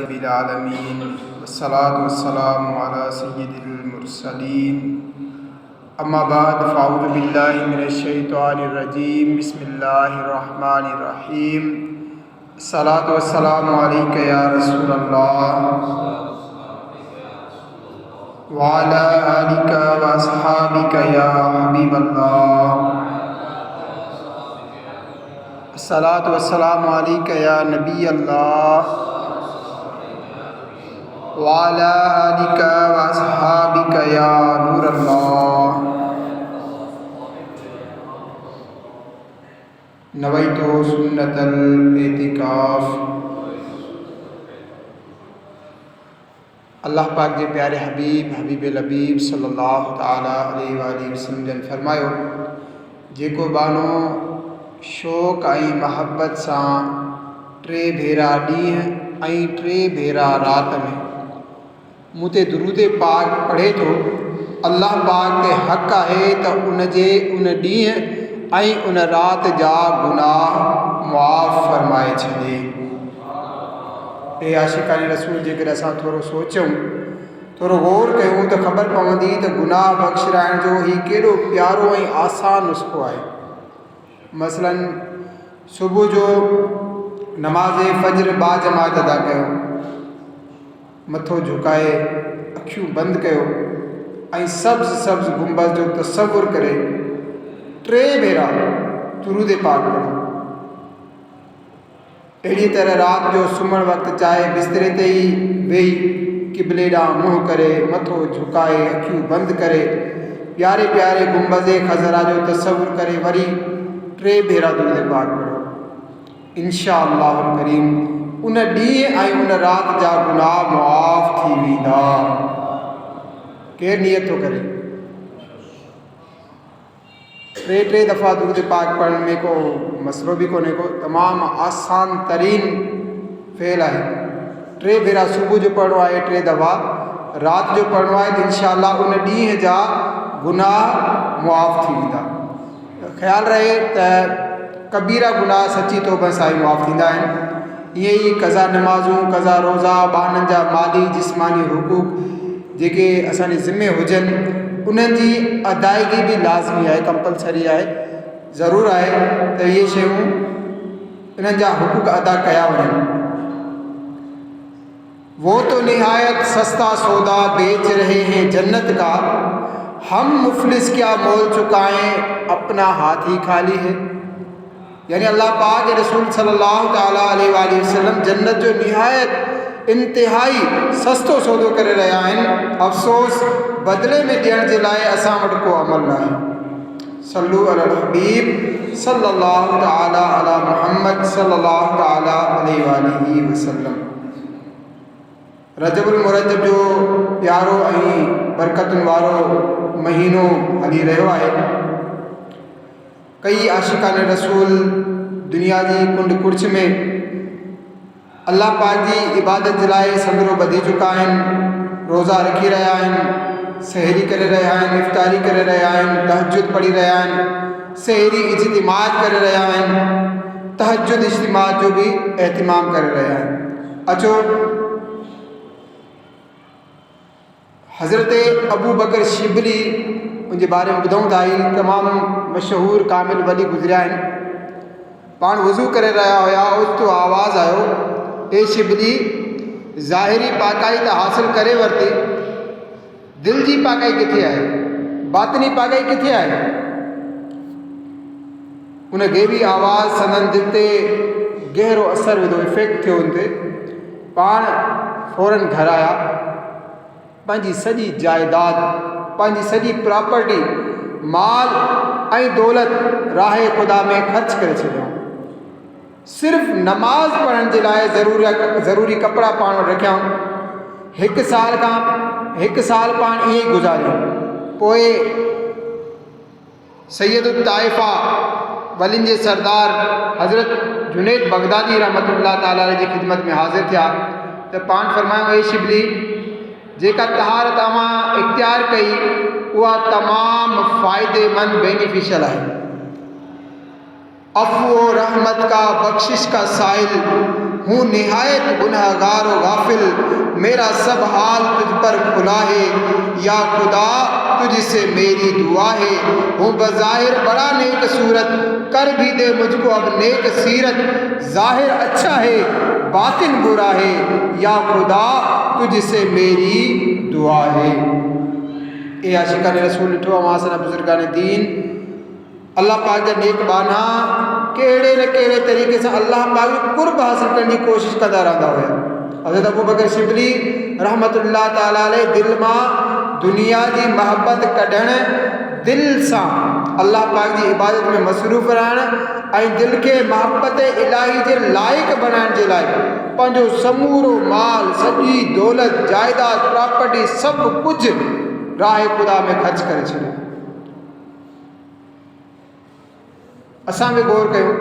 रब्बिल आलमीन वस्सलातु वस्सलामु अला सय्यिदिल मुरसलीन अम्मा बाद फ़अऊज़ु बिल्लाहि मिनश शैतानिर रजीम बिस्मिल्लाहिर रहमानिर रहीम अस्सलातु वस्सलामु अलैका या रसूलल्लाह व अला आलिका व अस्हाबिका या हबीबल्लाह अस्सलातु वस्सलामु अलैका या नबी अल्लाह व अला आलिका व अस्हाबिका या नूर अल्लाह। नवैतु सुन्नतल एतिकाफ। अल्लाह पाक जे प्यारे हबीब लबीब सल्लल्लाहु ताला अलैहि वसल्लम जन फरमायो, जेको बानो शौक़ ऐं महबत सां टे भेरा ॾींहं ऐं टे भेरा रात में मूं ते दुरूद पाक पढ़े थो, अल्लाह पाक ते हक़ आहे त उन ॾींहं ऐं उन राति जा गुनाह मुआफ़ फरमाए छॾे। आशिक़ाने रसूल जेकॾहिं असां थोरो सोचूं, थोरो गौर कयूं त ख़बर पवंदी त गुनाह बख़्शिराइण जो ही केॾो प्यारो ऐं आसान नुस्ख़ो आहे। मसलन सुबुह जो नमाज़ फ़ज्र बाजमात अदा कयो, मथो झुकाए अखियूं बंदि कयो ऐं सब्ज़ गुंबद जो तसव्वुर करे टे भेरा दुरूद पाक पढ़ो। अहिड़ी तरह राति जो सुम्हण वक़्तु चाहे बिस्तरे ते ई वेही क़िबले ॾांहुं मुंहुं करे मथो झुकाए अखियूं बंदि करे प्यारे प्यारे गुंबज़े ख़ज़रा जो तसव्वुर करे वरी टे भेरा दुरूद पाक पढ़ो। इंशा अल्लाहुल करीम उन ॾींहं ऐं उन राति जा गुनाह मुआफ़ थी वेंदा। केरु नियत थो करे? टे दफ़ा दुरूद पाक पढ़ण में को मसलो बि कोन्हे को, तमामु आसान तरीन फ़ेल आहे। टे भेरा सुबुह जो पढ़णो आहे, टे दफ़ा राति जो पढ़णो आहे, त इंशा अल्लाह उन ॾींहं जा गुनाह मुआफ़ थी वेंदा। ख़्यालु रहे त कबीरा गुनाह सची तौबा सां ई मुआफ़ थींदा आहिनि। ईअं ई कज़ा नमाज़ूं, कज़ा रोज़ा, ॿारनि जा माली जिस्मानी हुक़ूक़ जेके असांजे ज़िम्मे हुजनि उन्हनि जी अदायगी बि लाज़मी आहे, कंपलसरी आहे, ज़रूरु आहे त इहे शयूं इन्हनि जा हुक़ूक़ अदा कया वञनि। वो तो निहायत सस्ता सौदा बेच रहे हैं जन्नत का, हम मुफलिस क्या मोल चुकाएं अपना हाथ ही खाली है। यानी अल्लाह पाक रसूल सल्लल्लाहु ताला अलैहि वसल्लम जन्नत जो निहायत इंतिहाई सस्तो सौदो करे रहिया आहिनि। अफ़सोस बदिले में ॾियण जे लाइ असां वटि को अमल न आहे। सल्लू अलल हबीब सल्लल्लाहु ताला अला मुहम्मद सल्लल्लाहु ताला अलैहि वसल्लम। रजबुल मुरज्जब जो प्यारो ऐं बरकतुनि वारो महीनो हली रहियो आहे। कई आशिक़ाने रसूल दुनिया जी कुंड कुड़िछ में अल्लाह पाक जी इबादत जे लाइ संदरो ॿधी चुका आहिनि, रोज़ा रखी रहिया आहिनि, सहरी करे रहिया आहिनि, इफ़्तारी करे रहिया आहिनि, तहज्जुद पढ़ी रहिया आहिनि, सहरी इज्तिमात करे रहिया आहिनि, तहज्जुद इज्तिमात जो बि एहतिमाम करे रहिया आहिनि। अचो हज़रत अबू बकर शिबली उनजे बारे में ॿुधूं था। ही तमामु मशहूरु कामिल वली गुज़रिया आहिनि। पाण वज़ू करे रहिया हुया, ओचितो आवाज़ु आयो, ए शिबली, ज़ाहिरी पाकाई त हासिल करे वरिती, दिलि जी पाकाई किथे आहे, बातिनी पाकाई किथे आहे? उन गेवी आवाज़ संदन दिलि ते गहरो असरु विधो, इफेक्ट थियो उन ते। पाण फ़ौरन घर आया, पंहिंजी सॼी जाइदाद, पंहिंजी सॼी प्रॉपर्टी, माल ऐं दौलत राहे ख़ुदा में ख़र्च करे छॾियऊं। सिर्फ़ नमाज़ पढ़ण जे लाइ ज़रूरी कपिड़ा पाण वटि रखियऊं। हिकु साल पाण ईअं ई गुज़ारियो। पोइ सैयदुत ताइफ़ा वलियुनि जे सरदार हज़रत जुनैद बगदादी रहमतुल्लाह ताला जी ख़िदमत में हाज़िर थिया त पाण फरमायो, ए शिबली, जेका तहारत तव्हां इख़्तियार कई उहा तमामु फ़ाइदेमंद बेनिफिशियल आहे। अफ़्व रहमत का बख्शिश का साइल हूँ निहायत गुनहगार व गाफिल, मेरा सब हाल तुझ पर खुला है, या खुदा तुझसे मेरी दुआ है। हूँ बज़ाहिर बड़ा नेक सूरत, कर भी दे मुझको अब नेक सीरत, ज़ाहिर अच्छा है बातिन बुरा है, या खुदा तुझसे मेरी दुआ है। ए आशिकान रसूल ॾिठो आहे मां बुज़ुर्गान दीन, अल्लाह पाक जा नेक बाना कहिड़े न कहिड़े तरीक़े सां अल्लाह पाक जो कुर्ब हासिल करण जी कोशिशि कंदा रहंदा हुआ। हज़रत अबू बकर शिबली रहमतुल्लाह ताला अलैह दिलि मां दुनिया जी महबत कढणु, दिलि सां अल्लाह पाक जी इबादत में मसरूफ़ रहणु ऐं दिलि खे महबत इलाही जे लाइक़ु बणाइण जे लाइ पंहिंजो समूरो माल, सॼी दौलत, जाइदाद, प्रॉपर्टी सभु कुझु राह खुदा में ख़र्च करे छॾियो। असां बि गौर कयूं,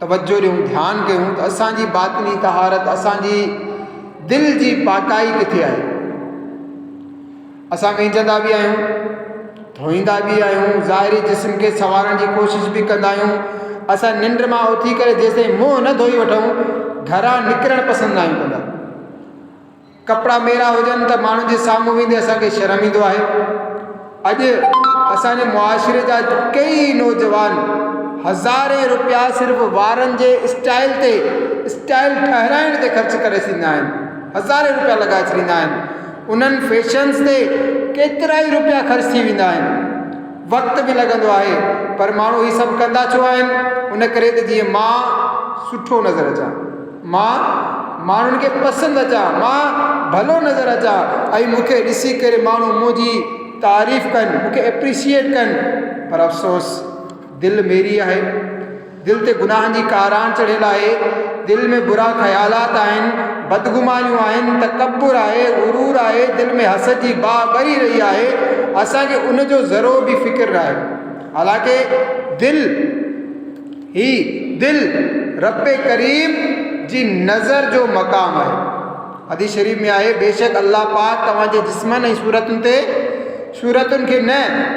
तवज्जो ॾियूं, ध्यानु कयूं त असांजी बातिनी तहारत, असांजी दिलि जी पाकाई किथे आहे। असां वेंजंदा बि आहियूं, धोईंदा बि आहियूं, ज़ाहिरी जिस्म खे संवारण जी कोशिशि बि कंदा आहियूं। असां निंड मां उथी करे जेसिताईं मुंहुं न धोई वठूं घरां निकिरणु पसंदि न आहियूं कंदा। कपिड़ा मेरा हुजनि त माण्हुनि जे साम्हूं वेंदे असांखे शर्म ईंदो आहे। अॼु असांजे मुआशिरे जा कई नौजवान हज़ारे रुपया सिर्फ़ु वारनि जे स्टाइल ते, स्टाइल ठहिराइण ते ख़र्च करे छॾींदा आहिनि, हज़ारे रुपया लॻाए छॾींदा आहिनि। उन्हनि फैशन्स ते केतिरा ई रुपया ख़र्च थी वेंदा आहिनि, वक़्तु बि लॻंदो आहे। पर माण्हू ही सभु कंदा छो आहिनि? उन करे त जीअं मां सुठो नज़र अचां, मां माण्हुनि खे पसंदि अचां, मां भलो नज़र अचां ऐं मूंखे ॾिसी करे माण्हू मुंहिंजी तारीफ़ कनि, मूंखे एप्रिशिएट कनि। पर अफ़सोस दिलि मेरी आहे, दिलि ते गुनाहनि जी कारान चढ़ियल आहे, दिलि में बुरा ख़यालात आहिनि, बदगुमानियूं आहिनि, तकब्बुर आहे, गुरूर आहे, दिलि में हसद जी बाह ॿरी रही आहे। असांखे उन जो ज़रो बि फ़िक्र आहे। हालांकि दिलि रब्बे करीम जी नज़र जो मक़ाम आहे। हदीस शरीफ़ में आहे, बेशक अल्लाह पाक तव्हांजे जिस्मनि ऐं सूरतुनि खे न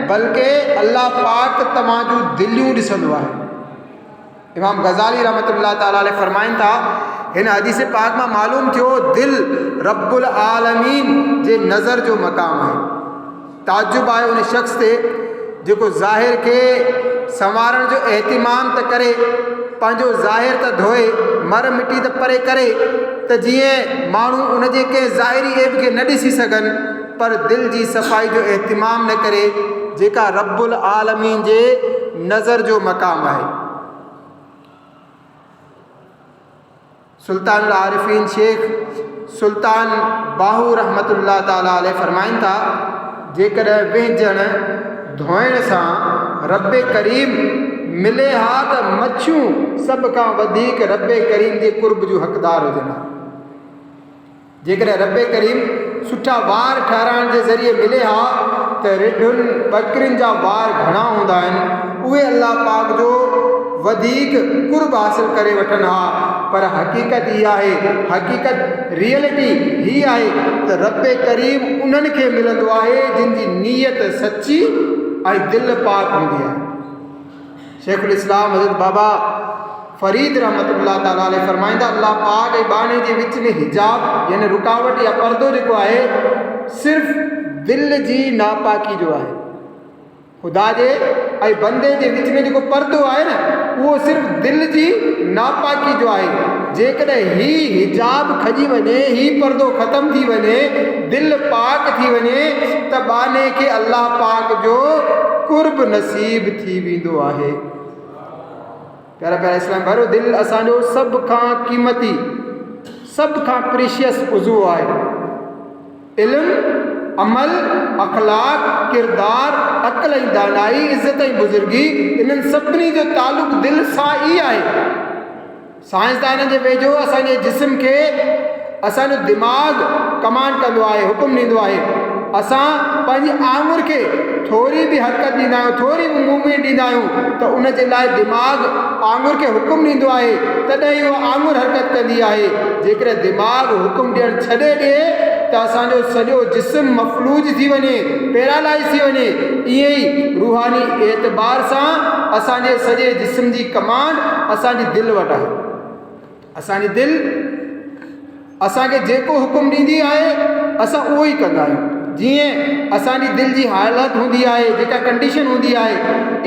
बल्कि अल्लाह पाक तव्हांजूं दिलियूं ॾिसंदो आहे। इमाम गज़ाली रहमतुल्लाह ताला अलैह फरमाइनि था, हिन हदीस पाक मां मालूम थियो दिलि रब्बुल आलमीन जे नज़र जो मक़ाम आहे। ताजुब आहे उन शख़्स ते जेको ज़ाहिर खे संवारण जो एहतिमाम त करे, पंहिंजो ज़ाहिर त धोए, मर मिटी त परे करे, त जीअं माण्हू उन जे कंहिं ज़ाहिरी ऐब खे न ॾिसी सघनि, पर दिलि जी सफ़ाई जो एहतिमाम न करे, जेका रब्बुल आलमीन जे नज़र जो मक़ाम आहे। सुल्तान आरिफीन शेख सुल्तान बाहू रहमतुल्लाह ताला अलैह फरमाइनि था, जेकॾहिं वेझण धोइण सां रब्बे करीम मिले हा त मच्छियूं सभ खां वधीक रब्बे करीम जे कुर्ब जूं हक़दार हुजनि। जेकॾहिं रब्बे करीम सुठा वार ठहिराइण जे ज़रिए मिले हा त रिढुनि बकरियुनि जा वार घणा हूंदा आहिनि, उहे अल्लाह पाक जो वधीक कुर्ब हासिल करे वठनि हा। पर हक़ीक़त इहा आहे, हक़ीक़त रियलिटी हीअ आहे त रब्बे करीम उन्हनि खे मिलंदो आहे जिन जी नीयत सची ऐं दिलि पाक हूंदी आहे। शेखुल इस्लाम हज़रत बाबा फरीद रहमतुल्लाह ताला अलैह फरमाईंदा, अल्लाह पाक ऐं बाने जे विच में हिजाब यानी रुकावट या पर्दो जेको आहे सिर्फ़ु दिलि जी नापाकी जो आहे। ख़ुदा जे ऐं बंदे जे विच में जेको पर्दो आहे न, उहो सिर्फ़ु दिलि जी नापाकी जो आहे। जेकॾहिं ही हिजाब खजी वञे, ही पर्दो ख़तमु थी वञे, दिलि पाक थी वञे, त बाने खे अल्लाह पाक जो कुर्ब नसीब थी वेंदो आहे। प्यारा प्यारा इस्लाम भाइरो, दिलि असांजो सभ खां क़ीमती, सभ खां प्रीशियस उज़ू आहे। इल्मु, अमल, अख़लाक, किरदार, अक़ल ऐं दानाई, इज़त ऐं बुज़ुर्गी, इन्हनि सभिनी जो तालुक़ु दिलि सां ई आहे। साइंसदाननि जे वेझो असांजे जिस्म खे असांजो दिमाग़ कमांड कंदो आहे, हुकुम ॾींदो आहे। असां पंहिंजी आङुर खे थोरी बि हरकत ॾींदा आहियूं, थोरी बि मूवमेंट ॾींदा आहियूं, त उन जे लाइ दिमाग़ आङुर खे हुकुम ॾींदो आहे, तॾहिं उहा आङुर हरकत कंदी आहे। जेकॾहिं दिमाग़ हुकुम ॾियणु छॾे ॾिए त असांजो सॼो जिस्म मफ़लूज थी वञे, पैरालाइज़ थी वञे। ईअं ई रूहानी एतबार सां असांजे सॼे जिस्म जी कमांड असांजी दिलि वटि आहे। असांजी दिलि असांखे जेको हुकुम ॾींदी आहे असां उहो ई कंदा आहियूं। जीअं असांजी दिलि जी हालत हूंदी आहे, जेका कंडीशन हूंदी आहे,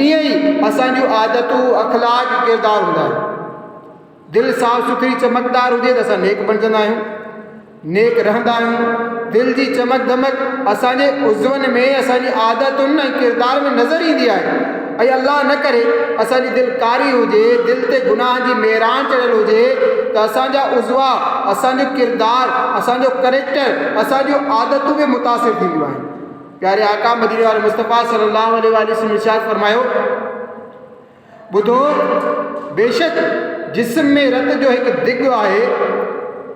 ईअं ई असांजूं आदतूं, अखलाक, किरदार हूंदा आहिनि। दिलि साफ़ सुथरी चमकदार हुजे त असां नेक बणजंदा आहियूं, नेक रहंदा आहियूं। दिलि जी चमक दमक असांजे उज़वनि में, असांजी आदतुनि ऐं किरदार में नज़र ईंदी आहे। ऐं अल्लाह न करे असांजी दिलि कारी हुजे, दिलि ते गुनाह जी मेरान चढ़ियल हुजे त असांजा उज़वा, असांजो किरदार, असांजो करेक्टर, असांजूं आदतूं बि मुतासिर थींदियूं आहिनि। प्यारे आका मदीने वारे मुस्तफ़ा सल्लल्लाहु अलैहि वसल्लम इरशाद फरमायो, ॿुधो, बेशक जिस्म में रत जो हिकु दिॻ आहे,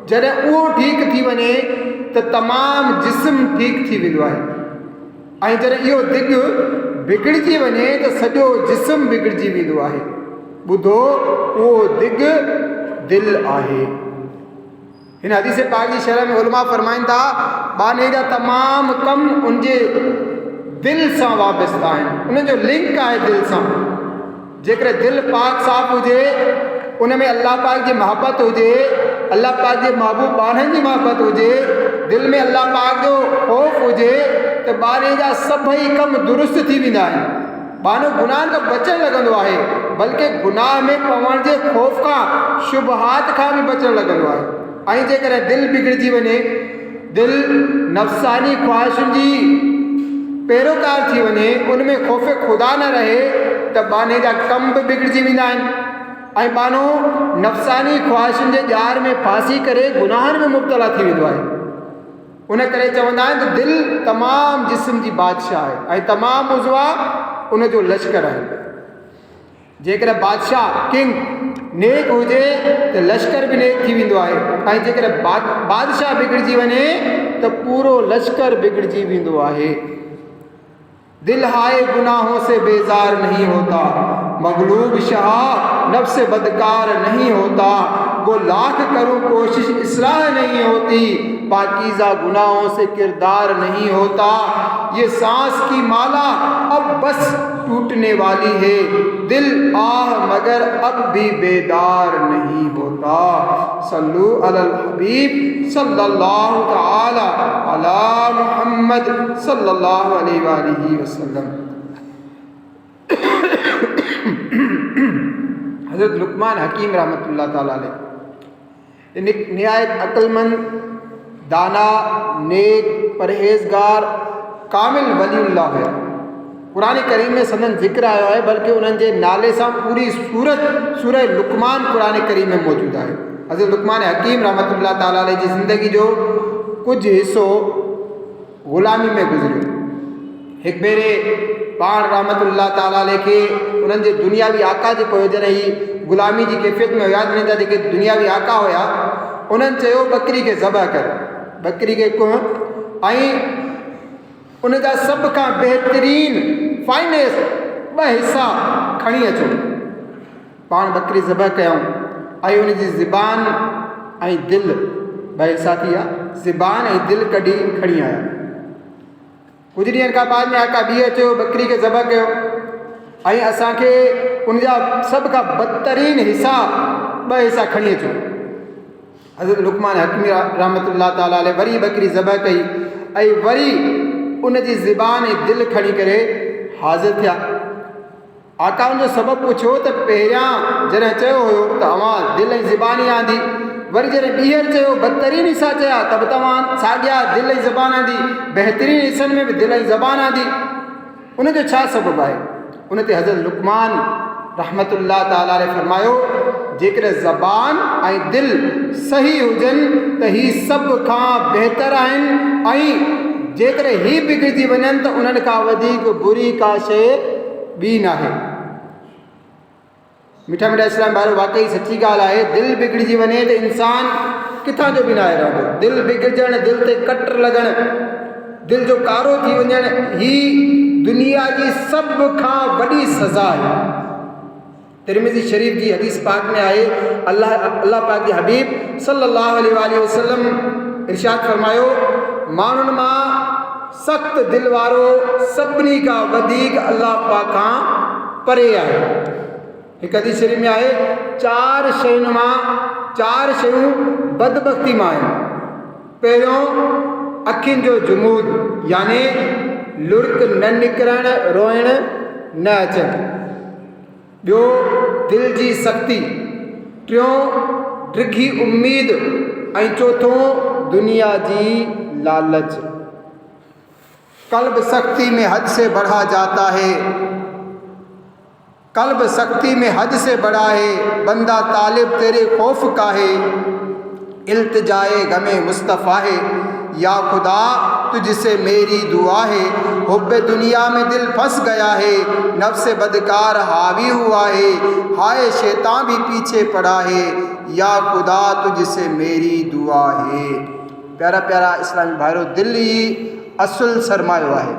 जॾहिं उहो ठीकु थी वञे त तमामु जिस्म ठीकु थी वेंदो आहे, ऐं जॾहिं इहो दिॻ बिगड़जी वञे त सॼो जिस्म बिगड़जी वेंदो आहे। ॿुधो, उहो दिॻ दिलि आहे। हिन हदीस पाक जी शरह में उलमा फरमाइनि था, बाने जा तमामु कम उनजे दिलि सां वाबस्ता आहिनि, उनजो लिंक आहे दिलि सां। जेकर दिलि पाक साफ़ हुजे, उन में अल्लाह पाक जी मोहबत हुजे, अल्लाह पाक जे महबूब ॿारनि जी मोहबत हुजे, दिलि में अल्लाह पाक जो ख़ौफ़ हुजे, त ॿारनि जा सभई कम दुरुस्त थी वेंदा आहिनि। बानो गुनाह खां बचणु लॻंदो आहे, बल्कि गुनाह में पवण जे ख़ौफ़ खां, शुबहात खां बि बचणु लॻंदो आहे। ऐं जेकर दिलि बिगड़जी वञे, दिलि नफ़्सानी ख़्वाहिशुनि जी पैरोकार थी वञे, उन में ख़ौफ़ खुदा न रहे, त बाने जा कम बि बिगड़जी वेंदा आहिनि ऐं बानो नफ़्सानी ख़्वाहिशुनि जे ॼार में फासी करे गुनाहनि में मुब्तला थी वेंदो आहे। उन करे चवंदा आहिनि त दिलि तमामु जिस्म जी बादशाह आहे ऐं तमामु उज़वा उन जो लश्कर आहे। जेकर बादशाह किंग नेक हुजे त लश्कर बि नेक थी वेंदो आहे, ऐं जेकर बादशाह बिगड़जी वञे त पूरो लश्कर बिगड़जी वेंदो आहे। दिल हाय गुनाहों से बेजार नहीं होता, मगलूब शाह नफ्स बदकार नहीं होता, वो लाख करूं कोशिश इस्लाह नहीं होती, पाकीज़ा गुनाहों से किरदार नहीं होता। ये सांस की माला अब बस टूटने वाली है, दिल आह मगर अब भी बेदार नहीं होता। सल्लु अलल हबीब सल्लल्लाहु तआला अला मुहम्मद सल्लल्लाहु अलैहि वसल्लम। हज़रत लुकमान हकीम रहमतुल्लाह ताला अलैह निहायत अक्लमंद, दाना, नेक, परहेज़गार, कामिल वलीउल्लाह हुया। कुरान करीम में संदन ज़िक्र आयो आहे, बल्कि उन्हनि जे नाले सां पूरी सूरह लुकमान कुरान करीम में मौजूदु आहे। हज़रत लुकमान हकीम रहमतुल्लाह ताला अलैह जी ज़िंदगी जो कुझु हिसो ग़ुलामी में गुज़रियो। हिकु भेरे पाण रहमतुल्लाह ताला अलैह खे उन्हनि जे दुनियावी आका जे पोइ जॾहिं ही ग़ुलामी जी कैफ़ियत में हुया, उन्हनि जा जेके दुनियावी आका हुया, उन्हनि चयो बकरी खे ज़बह कर, बकरी खे कुह ऐं उन जा सभ खां बहितरीन फाइनेस्ट 2 हिसा खणी अचो। पाण बकरी ज़बह कयऊं ऐं उन जी ज़िबान ऐं दिलि 2 हिसा थी विया, ज़िबान ऐं दिलि कढी खणी आया। कुझु ॾींहंनि खां बाद में आका ॿीहर चयो बकरी खे ज़बह कयो ऐं असांखे उन जा सभ खां बदतरीन हिसा 2 हिसा खणी अचो। हज़रत लुकमान हकीम रहमतुल्लाह ताला अलैह वरी बकरी ज़बह कई ऐं वरी उन जी ज़िबान ऐं दिलि खणी करे हाज़िर थिया। आका उन जो सबबु पुछियो त पहिरियां जॾहिं चयो हुयो त अवां दिलि ऐं ज़िबान ई आंदी, वरी जॾहिं ॿीहर चयो बदतरीन हिसा चया त बि तव्हां साॻिया दिलि ऐं ज़बान आंदी, बहितरीन हिसनि में बि दिलि ऐं ज़बान आंदी, उनजो छा सबबु आहे? उन ते हज़रत लुकमान रहमतुल्लाह ताला अलैह फरमायो, जेकर ज़बान ऐं दिलि सही हुजनि त ही सभ खां बहितर आहिनि, ऐं जेकर ही बिगड़जी वञनि त उन्हनि खां वधीक बुरी का शइ ॿी नाहे। मिठा मिठा इस्लाम भाइरो, वाक़ई सची ॻाल्हि आहे, दिलि बिगड़जी वञे त इंसान किथां जो बि नाहे रहंदो। दिलि बिगड़जणु, दिलि ते कट लॻणु, दिलि जो कारो थी वञणु, ही दुनिया जी सभ खां वॾी सज़ा आहे। तिरमिज़ी शरीफ़ जी हदीस पाक में आहे, अल्लाह पाक जे हबीब सल्लल्लाहु अलैहि वसल्लम इरशाद फरमायो, माण्हुनि मां सख़्त दिलि वारो सभिनी खां वधीक अल्लाह पाक खां परे आहे। हिकु हदीस शरीफ़ में आहे, 4 शयुनि मां चार शयूं बदबख्ती मां आहिनि। पहिरियों अखियुनि जो जुमूद, यानी लुड़क न निकिरणु, रोइणु न अचनि। ॿियो दिलि जी सख़्ती, टियों डिघी उम्मीद, ऐं चौथों दुनिया जी लालच। कल्ब सख्ती में हद से बढ़ा जाता है, कल्ब सख्ती में हद से बढ़ा है, बंदा तालिब तेरे खौफ का है, इल्तिजाए गमे मुस्तफ़ा है, या खुदा तुझसे मेरी दुआ है, हुब्बे दुनिया में दिल फंस गया है, नफ्स बदकार हावी हुआ है, हाय शैतान भी पीछे पड़ा है, या खुदा तुझसे मेरी दुआ है। प्यारा प्यारा इस्लामी भाइरो, दिल ही असुल सरमायो आहे,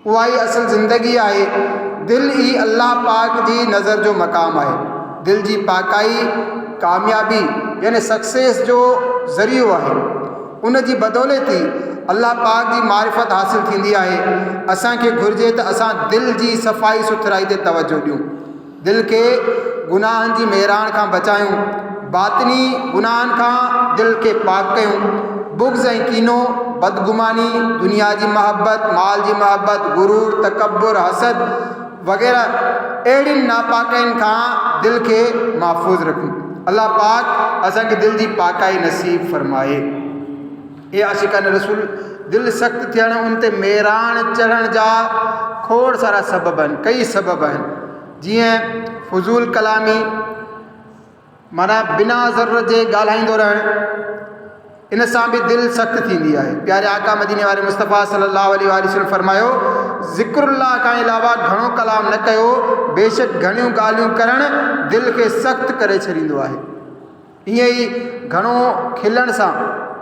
उहा ही असल ज़िंदगी आहे। दिल ही अल्लाह पाक जी नज़र जो मक़ाम आहे। दिल जी पाकाई कामयाबी यानी सक्सेस जो ज़रियो आहे। उन जी बदौलती अल्लाह पाक जी मारिफत हासिल थींदी आहे। असांखे घुरिजे त असां दिल जी सफ़ाई सुथराई ते तवजो ॾियूं, दिल खे गुनाहनि जी मेराण खां बचायूं, बातिनी गुनाहनि खां दिल खे पाक कयूं। बुग़्ज़ ऐं कीनो, बदगुमानी, दुनिया जी मोहब्बत, माल जी मोहब्बत, गुरूर, तकब्बुर, हसद वग़ैरह अहिड़ियुनि नापाकनि खां दिल खे महफ़ूज़ रखूं। अल्लाह पाक असांखे दिल जी पाकाई नसीब फरमाए। ये आशिक़ान रसूल, दिल सख़्त थियण, उन ते मेराण चढ़ण जा खोड़ सारा सबब आहिनि, कई सबब आहिनि। जीअं फज़ूल कलामी, माना बिना ज़रूरत जे ॻाल्हाईंदो रहणु, इन सां बि दिलि सख़्त थींदी आहे। प्यारे आका मदीने वारे मुस्तफ़ा सल्लल्लाहु अलैहि वसल्लम फरमायो, ज़िक्रुल्लाह खां अलावा घणो कलाम न कयो, बेशक घणियूं ॻाल्हियूं करणु दिलि खे सख़्तु करे छॾींदो आहे। ईअं ई घणो खिलण सां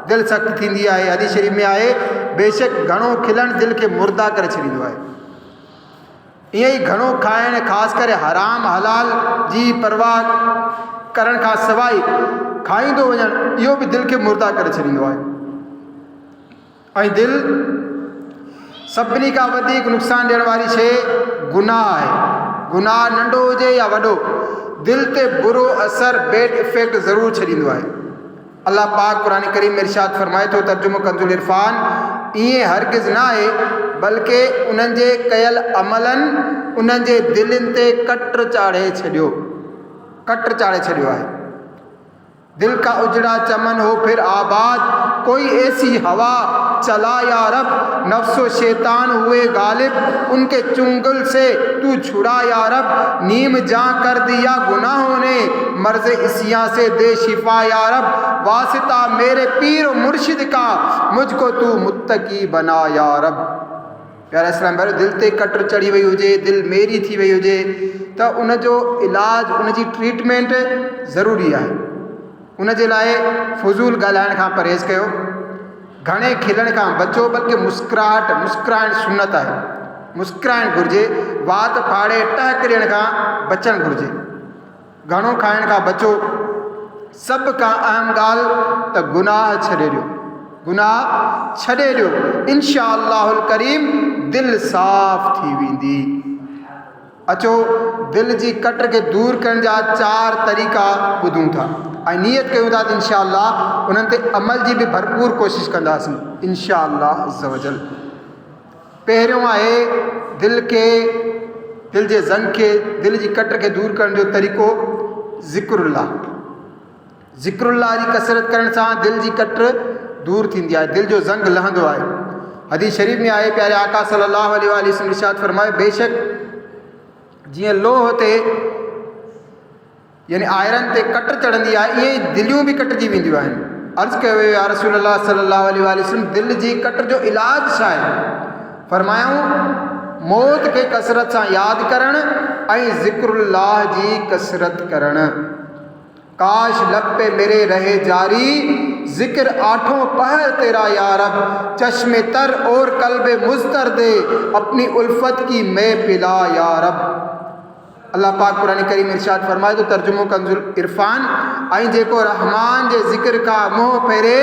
दिलि सख़्तु थींदी आहे। हदीस शरीफ़ में आहे, बेशक घणो खिलणु दिलि खे मुर्दा करे छॾींदो आहे। ईअं ई घणो खाइणु, ख़ासि करे हराम हलाल जी परवाह करण खां सवाइ खाईंदो वञणु, इहो बि दिलि खे मुर्दा करे छॾींदो आहे। ऐं दिलि सभिनी खां वधीक नुक़सानु ॾियण वारी शइ गुनाह आहे। गुनाह नंढो हुजे या वॾो, दिलि ते बुरो असरु, बैड इफेक्ट ज़रूरु छॾींदो आहे। अल्लाह पाक क़ुरान करीम में इरशाद फरमाए थो, तर्जुमो कंज़ुल इरफान, ईअं हरगिज़ न आहे, बल्कि उन्हनि जे कयल अमलनि उन्हनि जे दिलनि ते कट चाढ़े छॾियो, कट चाढ़े छॾियो आहे। दिल का उजड़ा चमन हो फिर आबाद, कोई ऐसी हवा चला या रब, नफ्सो शैतान हुए गालिब, उनके चुंगल से तू छुड़ा या रब, नीम जां कर दिया गुनाहों ने, मर्ज़ इसियां से दे शिफा या रब, वासिता मेरे पीर मुर्शिद का, मुझको तू मुत्तकी बना या रब। प्यारा इस्लाम भाई, दिल ते कट चढ़ी वई हुजे, दिल मेरी थी वई हुजे, त उन जो इलाज, उन जी ट्रीटमेंट ज़रूरी आहे। उन जे लाइ फज़ूल ॻाल्हाइण खां परहेज़ कयो, घणे खिलण खां बचो, बल्कि मुस्कुराइणु सुन्नत आहे, मुस्कुराइणु घुरिजे। वात फाड़े टहक ॾियण खां बचणु घुरिजे, घणो खाइण खां बचो। सभ खां अहम ॻाल्हि त गुनाह छॾे ॾियो, गुनाह छॾे ॾियो, इंशा अल्लाहुल करीम दिलि साफ़ थी वेंदी। अचो दिलि जी कट खे दूरि करण जा 4 तरीक़ा ॿुधूं था ऐं नियत कयूं था त इंशा अल्लाह उन्हनि ते अमल जी बि भरपूर कोशिशि कंदासीं इंशा अल्लाह अज़्ज़ व जल। पहिरियों आहे दिलि जे ज़ंग खे, दिलि जी कट खे दूरि करण जो तरीक़ो ज़िक्रुल्लाह। ज़िक्रुल्लाह जी कसरत करण सां दिलि जी कट दूरि थींदी आहे, दिलि जो ज़ंग लहंदो आहे। हदीस शरीफ़ में आहे, प्यारे आका सल्लल्लाहु अलैहि वसल्लम इरशाद फरमाए, बेशक जीअं लोह ते यानी आयरन ते कट चढ़ंदी आहे, ईअं ई दिलियूं बि कटिजी वेंदियूं आहिनि। अर्ज़ु कयो वियो, या रसूल अल्लाह सल्लल्लाहु अलैहि वसल्लम, दिलि जी कट जो इलाज छा आहे? फरमायूं, मौत खे कसरत सां यादि करणु ऐं ज़िक्रुल्लाह जी कसरत करणु। काश लब पे मेरे रहे जारी, जिक्र आठों पहर तेरा या रब, चश्मे तर और कल्बे मुज़तर दे, अपनी उल्फत की मैं पिला या रब। अल्लाह पाक कुरान करीम इरशाद फरमाए तो तर्जुमो कंज़ुल इरफान, ऐं जेको रहमान जे ज़िक्र खां मुंहुं फेरे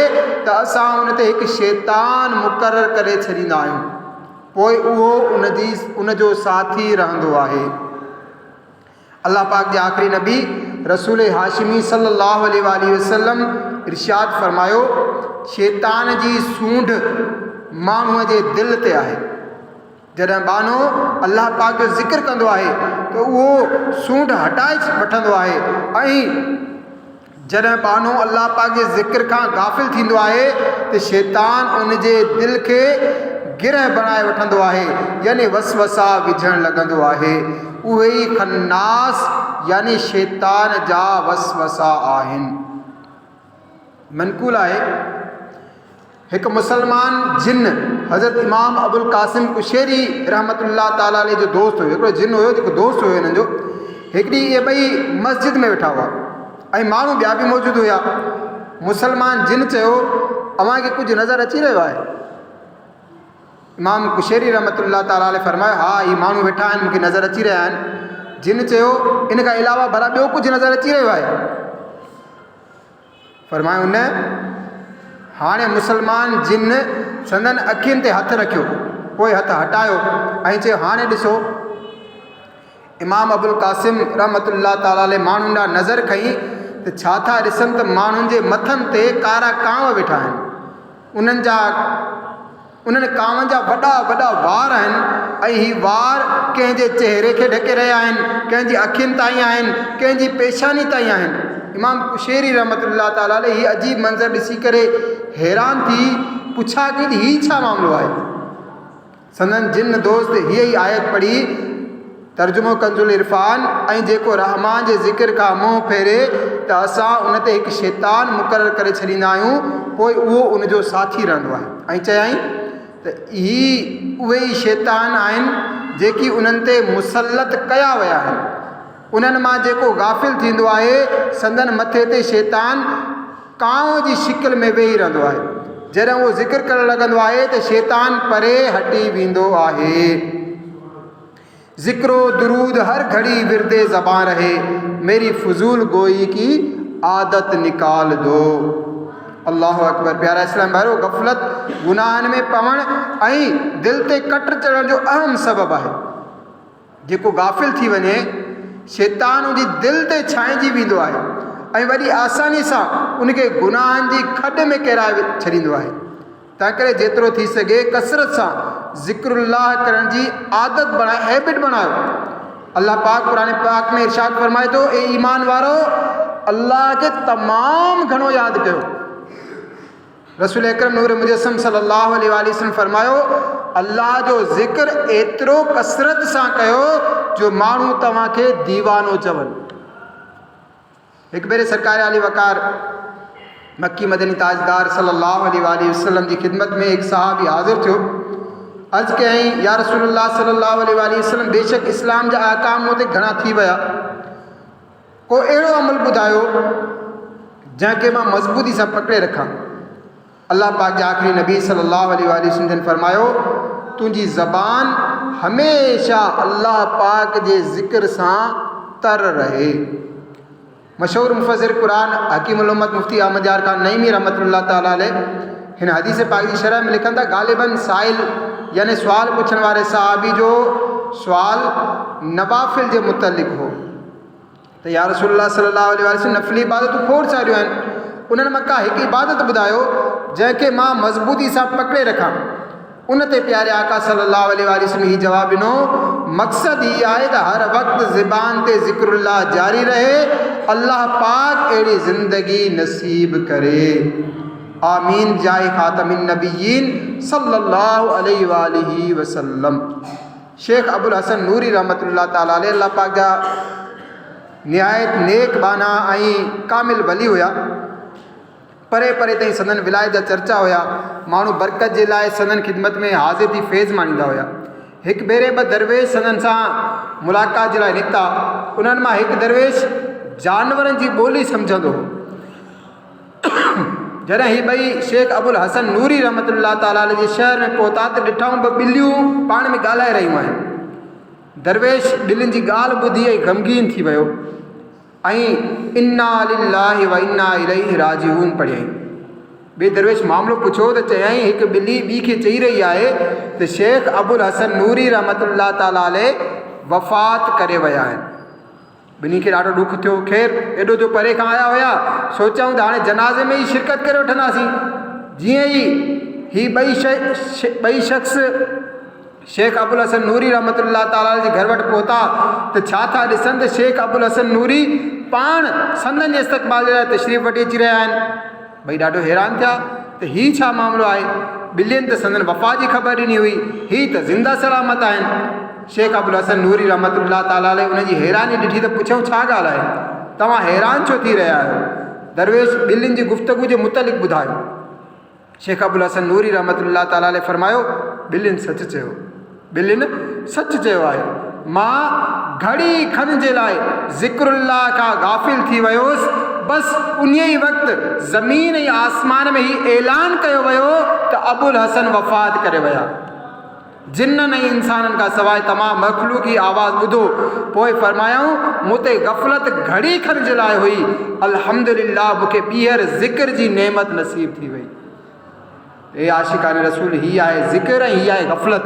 त असां उन ते हिकु शैतान मुक़ररु करे छॾींदा आहियूं, पोइ उहो उन जो साथी रहंदो आहे। अल्लाह पाक जे आख़िरी नबी रसूल हाशिमी सल्लल्लाहु अलैहि वसल्लम इरशाद फरमायो, शैतान जी सूंढ माण्हूअ जे दिलि ते आहे। जॾहिं बानो अल्लाह पाक जो ज़िक्र कंदो आहे त उहो सूंढ हटाए वठंदो आहे, ऐं जॾहिं बानो अल्लाह पाक जे ज़िक्र खां गाफ़िल थींदो आहे त शैतान उन जे दिलि खे गिरह बणाए वठंदो आहे, यानी वसवसा विझणु लॻंदो आहे। उहे ई खन्नास यानी शैतान जा वसवसा आहिनि। मनक़ूल आहे, हिकु मुसलमान जिन हज़रत इमाम अबुल क़ासिम कुशैरी रहमतुल्लाह ताला अलैह जो दोस्त हुयो। हिकिड़ो जिन हुयो जेको दोस्त हुयो हिननि जो। हिकिड़ी इहे ॿई मस्जिद में वेठा हुआ ऐं माण्हू ॿिया बि मौजूदु हुया। मुसलमान जिन चयो, अव्हांखे कुझु नज़र अची रहियो आहे? इमाम कुशैरी रहमतुल्लाह ताला अलैह फरमायो, हा ही माण्हू वेठा आहिनि, मूंखे नज़र अची रहिया आहिनि। जिन चयो, इन खां अलावा भला ॿियो कुझु नज़र अची रहियो आहे? फरमायो न। हाणे मुसलमान जिन संदन अखियुनि ते हथु रखियो, पोइ हथु हटायो ऐं चयो, हाणे ॾिसो। इमाम अबुल क़ासिम रहमतुल्लाह ताला अलैह माण्हुनि ॾांहुं नज़र खईं त छा था ॾिसनि त माण्हुनि जे मथनि ते कारा कांव वेठा आहिनि। उन्हनि कांवनि जा वॾा वॾा वार आहिनि ऐं ही वार कंहिंजे चहिरे खे ढके रहिया आहिनि, कंहिंजी अखियुनि ताईं आहिनि, कंहिंजी पेशानी ताईं आहिनि। इमाम कुशैरी रहमतुल्लाह ताला अलैह हीअ अजीब मंज़र ॾिसी करे हैरान थी पुछा कि ही छा मामिलो आहे? संदन जिन दोस्त हीअ ई आयत पढ़ी, तर्जुमो कंजुल इरफान, ऐं जेको रहमान जे ज़िक्र खां मुंहुं फेरे त असां उन ते हिकु शैतान मुक़ररु करे छॾींदा आहियूं, पोइ उहो उनजो साथी रहंदो आहे। ऐं चयाईं त ही उहे ई शैतान आहिनि जेकी उन्हनि ते मुसलत कया विया आहिनि। उन्हनि मां जेको गाफ़िल थींदो आहे, संदन मथे ते शैतान कांव जी शिकिल में वेही रहंदो आहे। जॾहिं उहो ज़िक्र करणु लॻंदो आहे त शैतान परे हटी वेंदो आहे। ज़िक्रो दुरूद हर घड़ी विरदे ज़बां रहे, मेरी फजूल गोई की आदत निकाल दो। अल्लाह अकबर। प्यारा इस्लाम भाइरो, गफ़लत गुनाहनि में पवणु ऐं दिलि ते कट चढ़ण जो अहम सबबु आहे। जेको गाफ़िल थी वञे, शैतान उनजी दिलि ते छांइजी वेंदो आहे ऐं वॾी आसानी सां उनखे गुनाहनि जी खॾ में किराए छॾींदो आहे। तंहिं करे जेतिरो थी सघे कसरत सां ज़िक्रुल्लाह करण जी आदत बणायो, हैबिट बणायो। अल्लाह पाक क़ुरान पाक में इरशाद फरमाए थो, ए ईमान वारो, अल्लाह खे तमामु घणो यादि कयो। रसूल अकरम नूर मुजस्सम सल्लल्लाहु अलैहि वसल्लम फरमायो, अल्लाह जो ज़िक्र एतिरो कसरत सां कयो जो माण्हू तव्हांखे दीवानो चवनि। हिकु भेरे सरकार आली वकार मक्की मदनी ताजदार सल्लल्लाहु अलैहि वसल्लम जी ख़िदमत में हिकु सहाबी हाज़िर थियो। अर्ज़ु कयईं, या रसूलल्लाह सल्लल्लाहु अलैहि वसल्लम, बेशक इस्लाम जा अहकाम मूं ते घणा थी विया, को अहिड़ो अमल ॿुधायो जंहिंखे मां मज़बूती सां पकड़े रखां। अल्लाह पाक जे आख़िरी नबी सल्लल्लाहु अलैहि वसल्लम जन फरमायो, तुंहिंजी ज़बान हमेशह अल्लाह पाक जे ज़िक्र सां तर रहे। मशहूर मुफ़स्सिर क़ुरान हकीमुल उम्मत मुफ्ती अहमद यार ख़ान नईमी रहमतुल्लाह ताला अलैह हिन हदीस पाक जी शरह में लिखनि था, ग़ालिबन साइल यानी सुवाल पुछण वारे सहाबी जो सुवाल नवाफ़िल जे मुतलिक़ हो त या रसूलल्लाह सल्लल्लाहु अलैहि वसल्लम नफ़िली इबादतूं खोड़ सारियूं आहिनि, उन्हनि मां का हिकु इबादत ॿुधायो जंहिंखे मां मज़बूती सां पकड़े रखां। उन ते प्यारे आका सल्लल्लाहु अलैहि वसल्लम ही जवाबु ॾिनो, मक़सदु हीअ आहे त हर वक़्तु ज़बान ते ज़िक्रुल्लाह जारी रहे, अल्लाह पाक अहिड़ी ज़िंदगी नसीब करे। आमीन जाए ख़ातमिन नबिय्यीन सल्लल्लाहु अलैहि वसल्लम। शेख अबुल हसन नूरी रहमतुल्लाह ताला अलैह अल्लाह पाक जा निहायत नेक बाना ऐं कामिल वली हुया। परे परे ताईं संदन विलायत जा चर्चा हुया। माण्हू बरकत जे लाइ संदन ख़िदमत में हाज़िर थी फैज़ माणींदा हुया। हिकु भेरे ॿ दरवेश संदन सां मुलाक़ात जे लाइ निकिता। उन्हनि मां हिकु दरवेश जानवरनि जी ॿोली सम्झंदो हो। जॾहिं ही ॿई शेख अबुल हसन नूरी रहमतुल्लाह ताला अलैह जे शहर में पहुता त ॾिठऊं ॿ ॿिलियूं पाण में ॻाल्हाए रहियूं आहिनि। दरवेश ॿिलियुनि जी ॻाल्हि ॿुधी ऐं ग़मगीन थी वियो ऐं इन्ना लिल्लाहि व इन्ना इलैहि राजिऊन पढ़ियईं। ॿिए दरवेश मामिलो पुछो त चयाईं, हिकु ॿिली ॿी खे चई रही आहे त शेख अबुल हसन नूरी रहमतुल्लाह ताला अलैह वफ़ात करे विया आहिनि। ॿिन्ही खे ॾाढो ॾुख थियो। ख़ैर एॾो जो परे खां आया हुया, सोचूं त हाणे जनाज़े में ई शिरकत करे वठंदासीं। जीअं ई ही ॿई शख़्स शेख अबुल हसन नूरी रहमतुल्लाह ताला जे घर वटि पहुता त छा था ॾिसनि त शेख अबुल हसन नूरी पाण संदनि जे इस्तक़बाल जे लाइ तशरीफ़ वठी अची रहिया आहिनि। भई ॾाढो हैरान थिया त हीउ छा मामिलो आहे। ॿिलियुनि त संदन वफ़ा जी ख़बर ॾिनी हुई, हीअ त ज़िंदा सलामत आहिनि। शेख अबुल हसन नूरी रहमतुल्लाह ताला उनजी हैरानी ॾिठी त पुछऊं छा ॻाल्हि आहे, तव्हां हैरान छो थी रहिया आहियो? दरवेश ॿिलियुनि जी गुफ़्तगू जे मुतलिक़ ॿुधायो। शेख अबुल हसन नूरी रहमतुल्लाह ताला फरमायो, ॿिलियुनि सच चयो, ॿिलियुनि सच चयो आहे। मां घड़ी खन जे लाइ ज़िक्रुल्लाह खां गाफ़िल थी वियोसि, बसि उन ई वक़्तु ज़मीन ऐं आसमान में ही ऐलान कयो वियो त अबुल हसन वफ़ात करे विया। जिन्ननि ऐं इंसाननि खां सवाइ तमामु मख़लूक़ी आवाज़ ॿुधो। पोइ फरमायाऊं, मूं ते ग़फ़लत घड़ी खन जे लाइ हुई, अल्हम्दुलिल्लाह मूंखे ॿीहर ज़िक्र जी नेमत नसीब थी वई। ए आशिकान रसूल, ही आहे ज़िक्र ऐं ही आहे ग़फ़लत।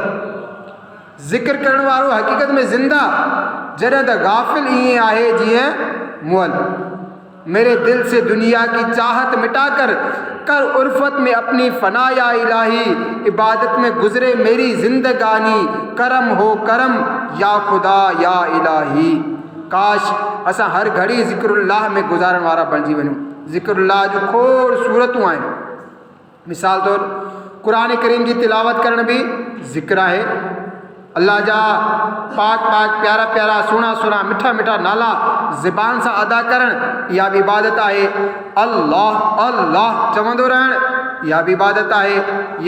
ज़िक्र करण वारो हक़ीक़त में ज़िंदा, जॾहिं त गाफ़िल ईअं आहे जीअं मुअल। मेरे दिल से दुनिया की चाहत मिटा कर उर्फत में अपनी फना या इलाही, इबादत में गुजरे मेरी जिंदगानी, करम हो करम या खुदा या इलाही। काश असां हर घड़ी ज़िक्रुल्लाह में गुज़ारण वारा बणिजी वञूं। ज़िक्रुल्लाह जो खोड़ सूरतूं आहिनि। मिसाल तौर क़ुरान करीम जी तिलावत करण भी ज़िक्र आहे। अल्लाह जा पाक पाक प्यारा प्यारा सुहिणा सुहिणा मिठा मिठा नाला ज़बान सां अदा करणु, इहा बि इबादत आहे। अल्लाह अल्लाह चवंदो रहणु, इहा बि इबादत आहे।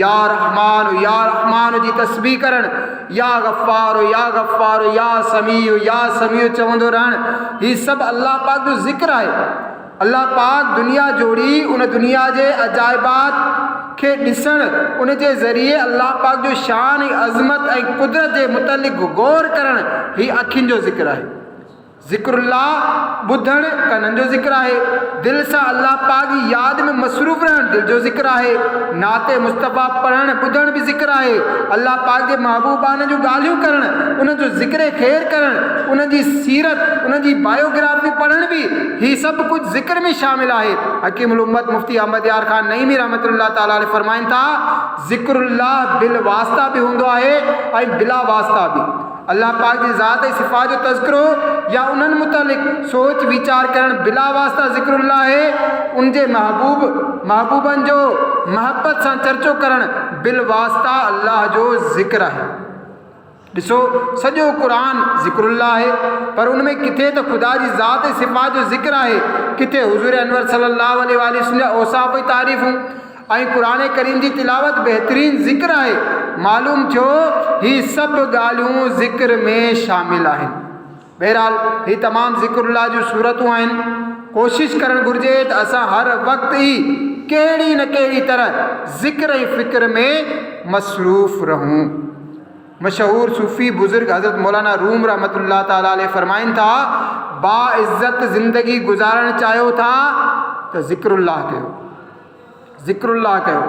या रहमान जी तस्बीह करणु, या गफ़ार या समीउ चवंदो रहणु, हीउ सभु अल्लाह पाक जो ज़िक्र आहे। अल्लाह पाक दुनिया जोड़ी, उन दुनिया जे अजाइबात खे ॾिसणु, उन जे ज़रिए अल्लाह पाक जो शान ऐं अज़मत ऐं कुदरत जे मुतलिक़ गौर करणु, हीउ अखियुनि जो ज़िक्र आहे। ज़िक्रुल्लाह ॿुधणु कननि जो ज़िक्र आहे। दिलि सां अल्लाह पाक जी यादि में मसरूफ़ रहणु दिलि जो ज़िक्र आहे। नाते मुस्तफ़ा पढ़णु ॿुधणु बि ज़िक्र आहे। अल्लाह पाक जे महबूबान जूं ॻाल्हियूं करणु, उन जो ज़िक्र ख़ैर करणु, उन जी सीरत, उन जी बायोग्राफी पढ़णु बि, हीउ सभु कुझु ज़िक्र में शामिल आहे। हकीमुल उम्मत मुफ्ती अहमद यार ख़ान नईमी रहमतुल्लाह ताला अलैह फरमाइनि था, ज़िक्रुल्लाह बिल वास्ता बि हूंदो आहे ऐं बिला वास्ता बि। अल्लाह पाक जी ज़ात ऐं सिफ़ात जो तज़किरो या उन्हनि मुतालिक़ सोच वीचार करणु बिला वास्ता ज़िक्रुल्लाह आहे। उन जे महबूबनि जो महबत सां चर्चो करणु बिल वास्ता अल्लाह जो ज़िक्र आहे। ॾिसो, सॼो क़ुरान ज़िक्रुल्लाह आहे, पर उन में किथे त ख़ुदा जी ज़ात ऐं सिफ़ात जो ज़िक्र आहे, किथे हुज़ूर अनवर सल्लल्लाहु अलैहि वसल्लम जा औसाफ़ ऐं तारीफ़ूं ऐं क़ुरान करीम जी तिलावत बहितरीन ज़िक्र आहे। मालूम थियो ही सभु ॻाल्हियूं ज़िक्र में शामिल आहिनि। बहरहाल ही तमामु ज़िक्रुल्लाह जूं सूरतूं आहिनि। कोशिशि करणु घुरिजे त असां हर वक़्तु ई कहिड़ी न कहिड़ी तरह ज़िक्र ऐं फ़िक्र में मसरूफ़ रहूं। मशहूर सूफ़ी बुज़ुर्ग हज़रत मौलाना रूम रहमतुल्लाह ताला अलैह फरमाइनि था, बाइज़्ज़त ज़िंदगी गुज़ारणु चाहियो था त ज़िक्रुल्लाह कयो, ज़िक्रुल्लाह कयो,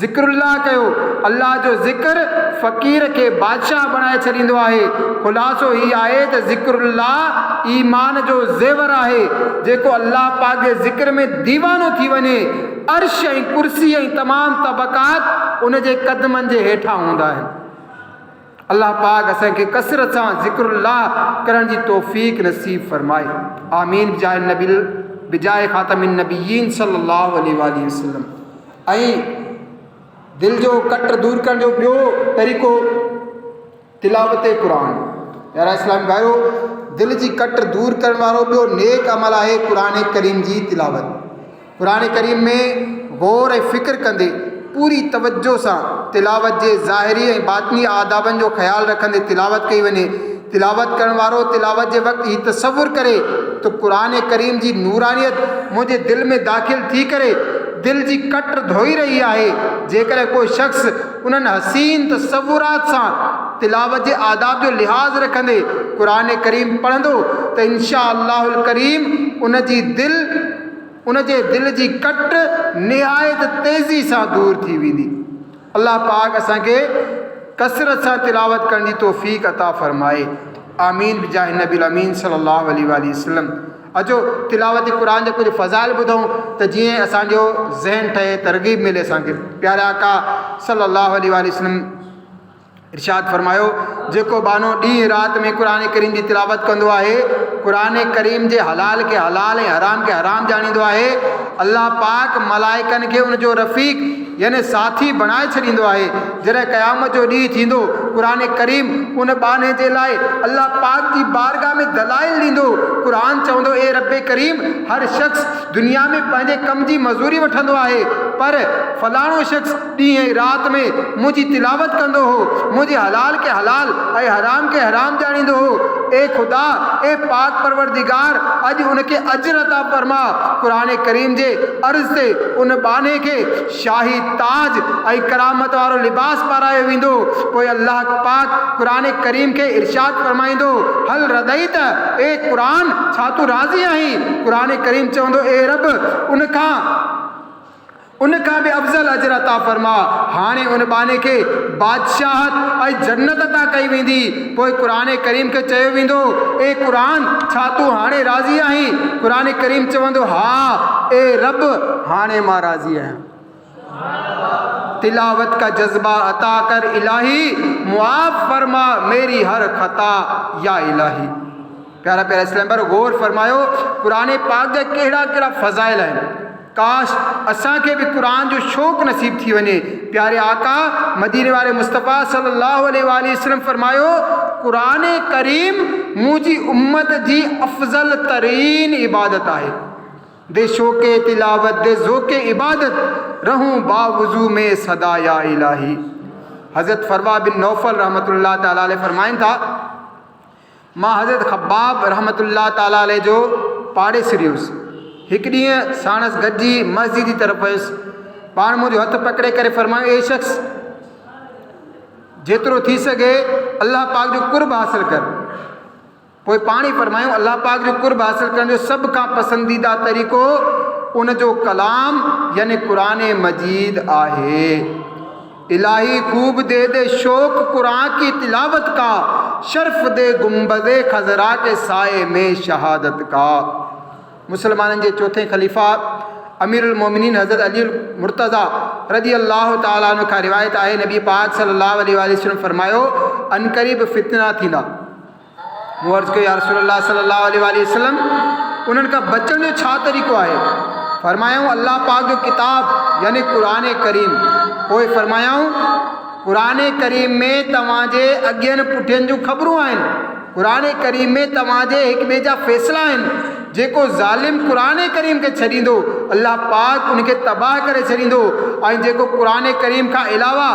ज़िक्रुल्लाह कयो। अल्लाह जो ज़िक्र फ़क़ीर खे बादशाह बणाए छॾींदो आहे। ख़ुलासो ही आहे त ज़िक्रुल्लाह ईमान जो ज़ेवर आहे। जेको अल्लाह पाक जे ज़िक्र में दीवानो थी वञे, अर्श ऐं कुर्सी ऐं तमामु तबक़ात उन जे क़दमनि जे हेठां हूंदा आहिनि। अल्लाह पाक असांखे कसरत सां ज़िक्रुल्लाह करण जी तौफ़ीक़ नसीब फरमाए। आमीन बिजाए ख़ातमिन नबिय्यीन सल्लल्लाहु अलैहि वसल्लम। ऐं दिलि जो कट दूर करण जो ॿियो तरीक़ो तिलावत क़ुरान। यारा इस्लाम भाइयो, दिलि जी कट दूर करण वारो ॿियो नेक अमल आहे क़ुरान करीम जी तिलावत। क़ुरान करीम में गौर ऐं फ़िक्र कंदे पूरी तवज्जो सां तिलावत जे ज़ाहिरी ऐं बातिनी आदाबनि जो ख़्यालु रखंदे तिलावत कई वञे। तिलावत करण वारो तिलावत जे वक़्तु हीउ तसवुर करे त क़ुरान करीम जी नूरानियत मुंहिंजे दिलि में दाख़िल थी करे दिलि जी कट धोई रही आहे। जेकर कोई शख़्स उन्हनि हसीन तसवुरात सां तिलावत जे आदाब जो लिहाज़ रखंदे क़ुरान करीम पढ़ंदो त इंशा अल्लाहुल करीम उन जे दिलि जी कट निहायत तेज़ी सां दूर थी वेंदी। अल्लाह पाक असांखे कसरत सां तिलावत करण जी तौफ़ीक़ अता फ़रमाए। आमीन बिजाह नबी अमीन सल्लल्लाहु अलैहि वसल्लम। अचो तिलावत कुरान जो कुछ फ़ज़ाइल ॿुधूं त जीअं असांजो ज़हन ठहे, तरगीब मिले असांखे। प्यारे आका सल्लल्लाहु अलैहि वसल्लम इरशाद फरमायो, जेको बानो ॾींहुं राति में क़ुरान करीम जी तिलावत कंदो आहे, क़ुरान करीम जे हलाल खे हलाल ऐं हराम खे हराम ॼाणींदो आहे, अल्लाह पाक मलाइकनि खे उनजो रफ़ीक यानी साथी बणाए छॾींदो आहे। जॾहिं क़यामत जो ॾींहुं थींदो, क़ुरान करीम उन बाने जे लाइ अल्लाह पाक जी बारगाह में दलाइल ॾींदो। क़ुरान चवंदो, ए रब करीम, हर शख़्स दुनिया में पंहिंजे कम जी मज़ूरी वठंदो आहे, पर फलाणो शख़्स ॾींहुं राति में मुंहिंजी तिलावत कंदो हो, मुंहिंजे हलाल के हलाल ऐं हराम के हराम ॼाणींदो हो। ए ख़ुदा, ए पाक परवरदिगार, अॼु उनखे अजर अता फरमा। क़ुरान करीम जे अर्ज़ ते उन बाने खे शाही ताज ऐं करामत वारो लिबास पारायो वेंदो। पोइ अल्लाह पाक क़ुरान करीम खे इरशाद फरमाईंदो, हल रदईत, ए क़ुरान, छा तूं राज़ी आहीं? क़ुरान करीम चवंदो, ए रब, उनखां बि अफ़ज़ल अजर अता फरमा। हाणे उन बाने खे बादशाहत ऐं जन्नत अता कई वेंदी। पोइ क़ुरान करीम खे चयो वेंदो, ए क़ुरान, छा तूं हाणे राज़ी आहीं? क़ुरान करीम चवंदो, हा ए रब, हाणे मां राज़ी आहियां। तिलावत का जज्बा अता कर इलाही, मुआफ़ फरमा मेरी हर खता या इलाही। प्यारा प्यारा इस्लाम पर गौर फरमायो, क़ुरान पाक जा कहिड़ा कहिड़ा फ़ज़ाइल आहिनि। काश असांखे बि क़ुरान जो शौक़ु नसीब थी वञे। प्यारे आका मदीने वारे मुस्तफ़ा सल्लल्लाहु अलैहि वसल्लम फरमायो, क़ुरान करीम मुंहिंजी उम्मत जी अफ़ज़ल तरीन इबादत आहे। दे शौक़े तिलावत, दे ज़ौक़े इबादत, रहूं बावुज़ू में सदा या इलाही। हज़रत फरवा बिन नौफल रहमतुल्लाह ताला अलैह फरमाइनि था, मां हज़रत ख़ब्बाब रहमतुल्लाह ताला अलैह जो पाड़ेसिरी हुयुसि। हिकु ॾींहुं साणसि गॾिजी मस्जिद जी तरफ़ वियुसि। पाण मुंहिंजो हथु पकिड़े करे फरमायो, ए शख़्स, जेतिरो थी सघे अल्लाह पाक जो कुर्ब हासिल कर। पोइ पाण ई फरमायूं, अल्लाह पाक जो कुर्ब हासिल करण जो सभ खां पसंदीदा तरीक़ो उन जो कलाम यानी क़ुरान मजीद आहे। इलाही खूब दे दे शौक़ कुरान की तिलावत का, शर्फ दे गुंबदे खजरा के साए में शहादत का। मुसलमाननि जे चौथे ख़लीफ़ा अमीरुल मोमिनीन हज़रत अली मुर्तज़ा रज़ी अल्लाह ताला अन्हु खां रिवायत आहे, नबी पाक सल्लल्लाहु अलैहि वसल्लम फरमायो, अनक़रीब फितना थींदा। मूं अर्ज़ु कयो, या रसूलल्लाह सल्लल्लाहु अलैहि वसल्लम, उन्हनि खां बचण जो छा तरीक़ो आहे? फरमायूं, अल्लाह पाक जो किताब यानी क़ुरान करीम। पोइ फरमायूं, क़ुरान करीम में तव्हांजे अॻियनि पुठियनि जूं ख़बरूं आहिनि। क़ुरान करीम में तव्हांजे हिक ॿिए जा फ़ैसिला आहिनि। जेको ज़ालिम क़ुरान करीम खे छॾींदो, अल्लाह पाक उनखे तबाह करे छॾींदो। ऐं जेको क़ुरान करीम खां अलावा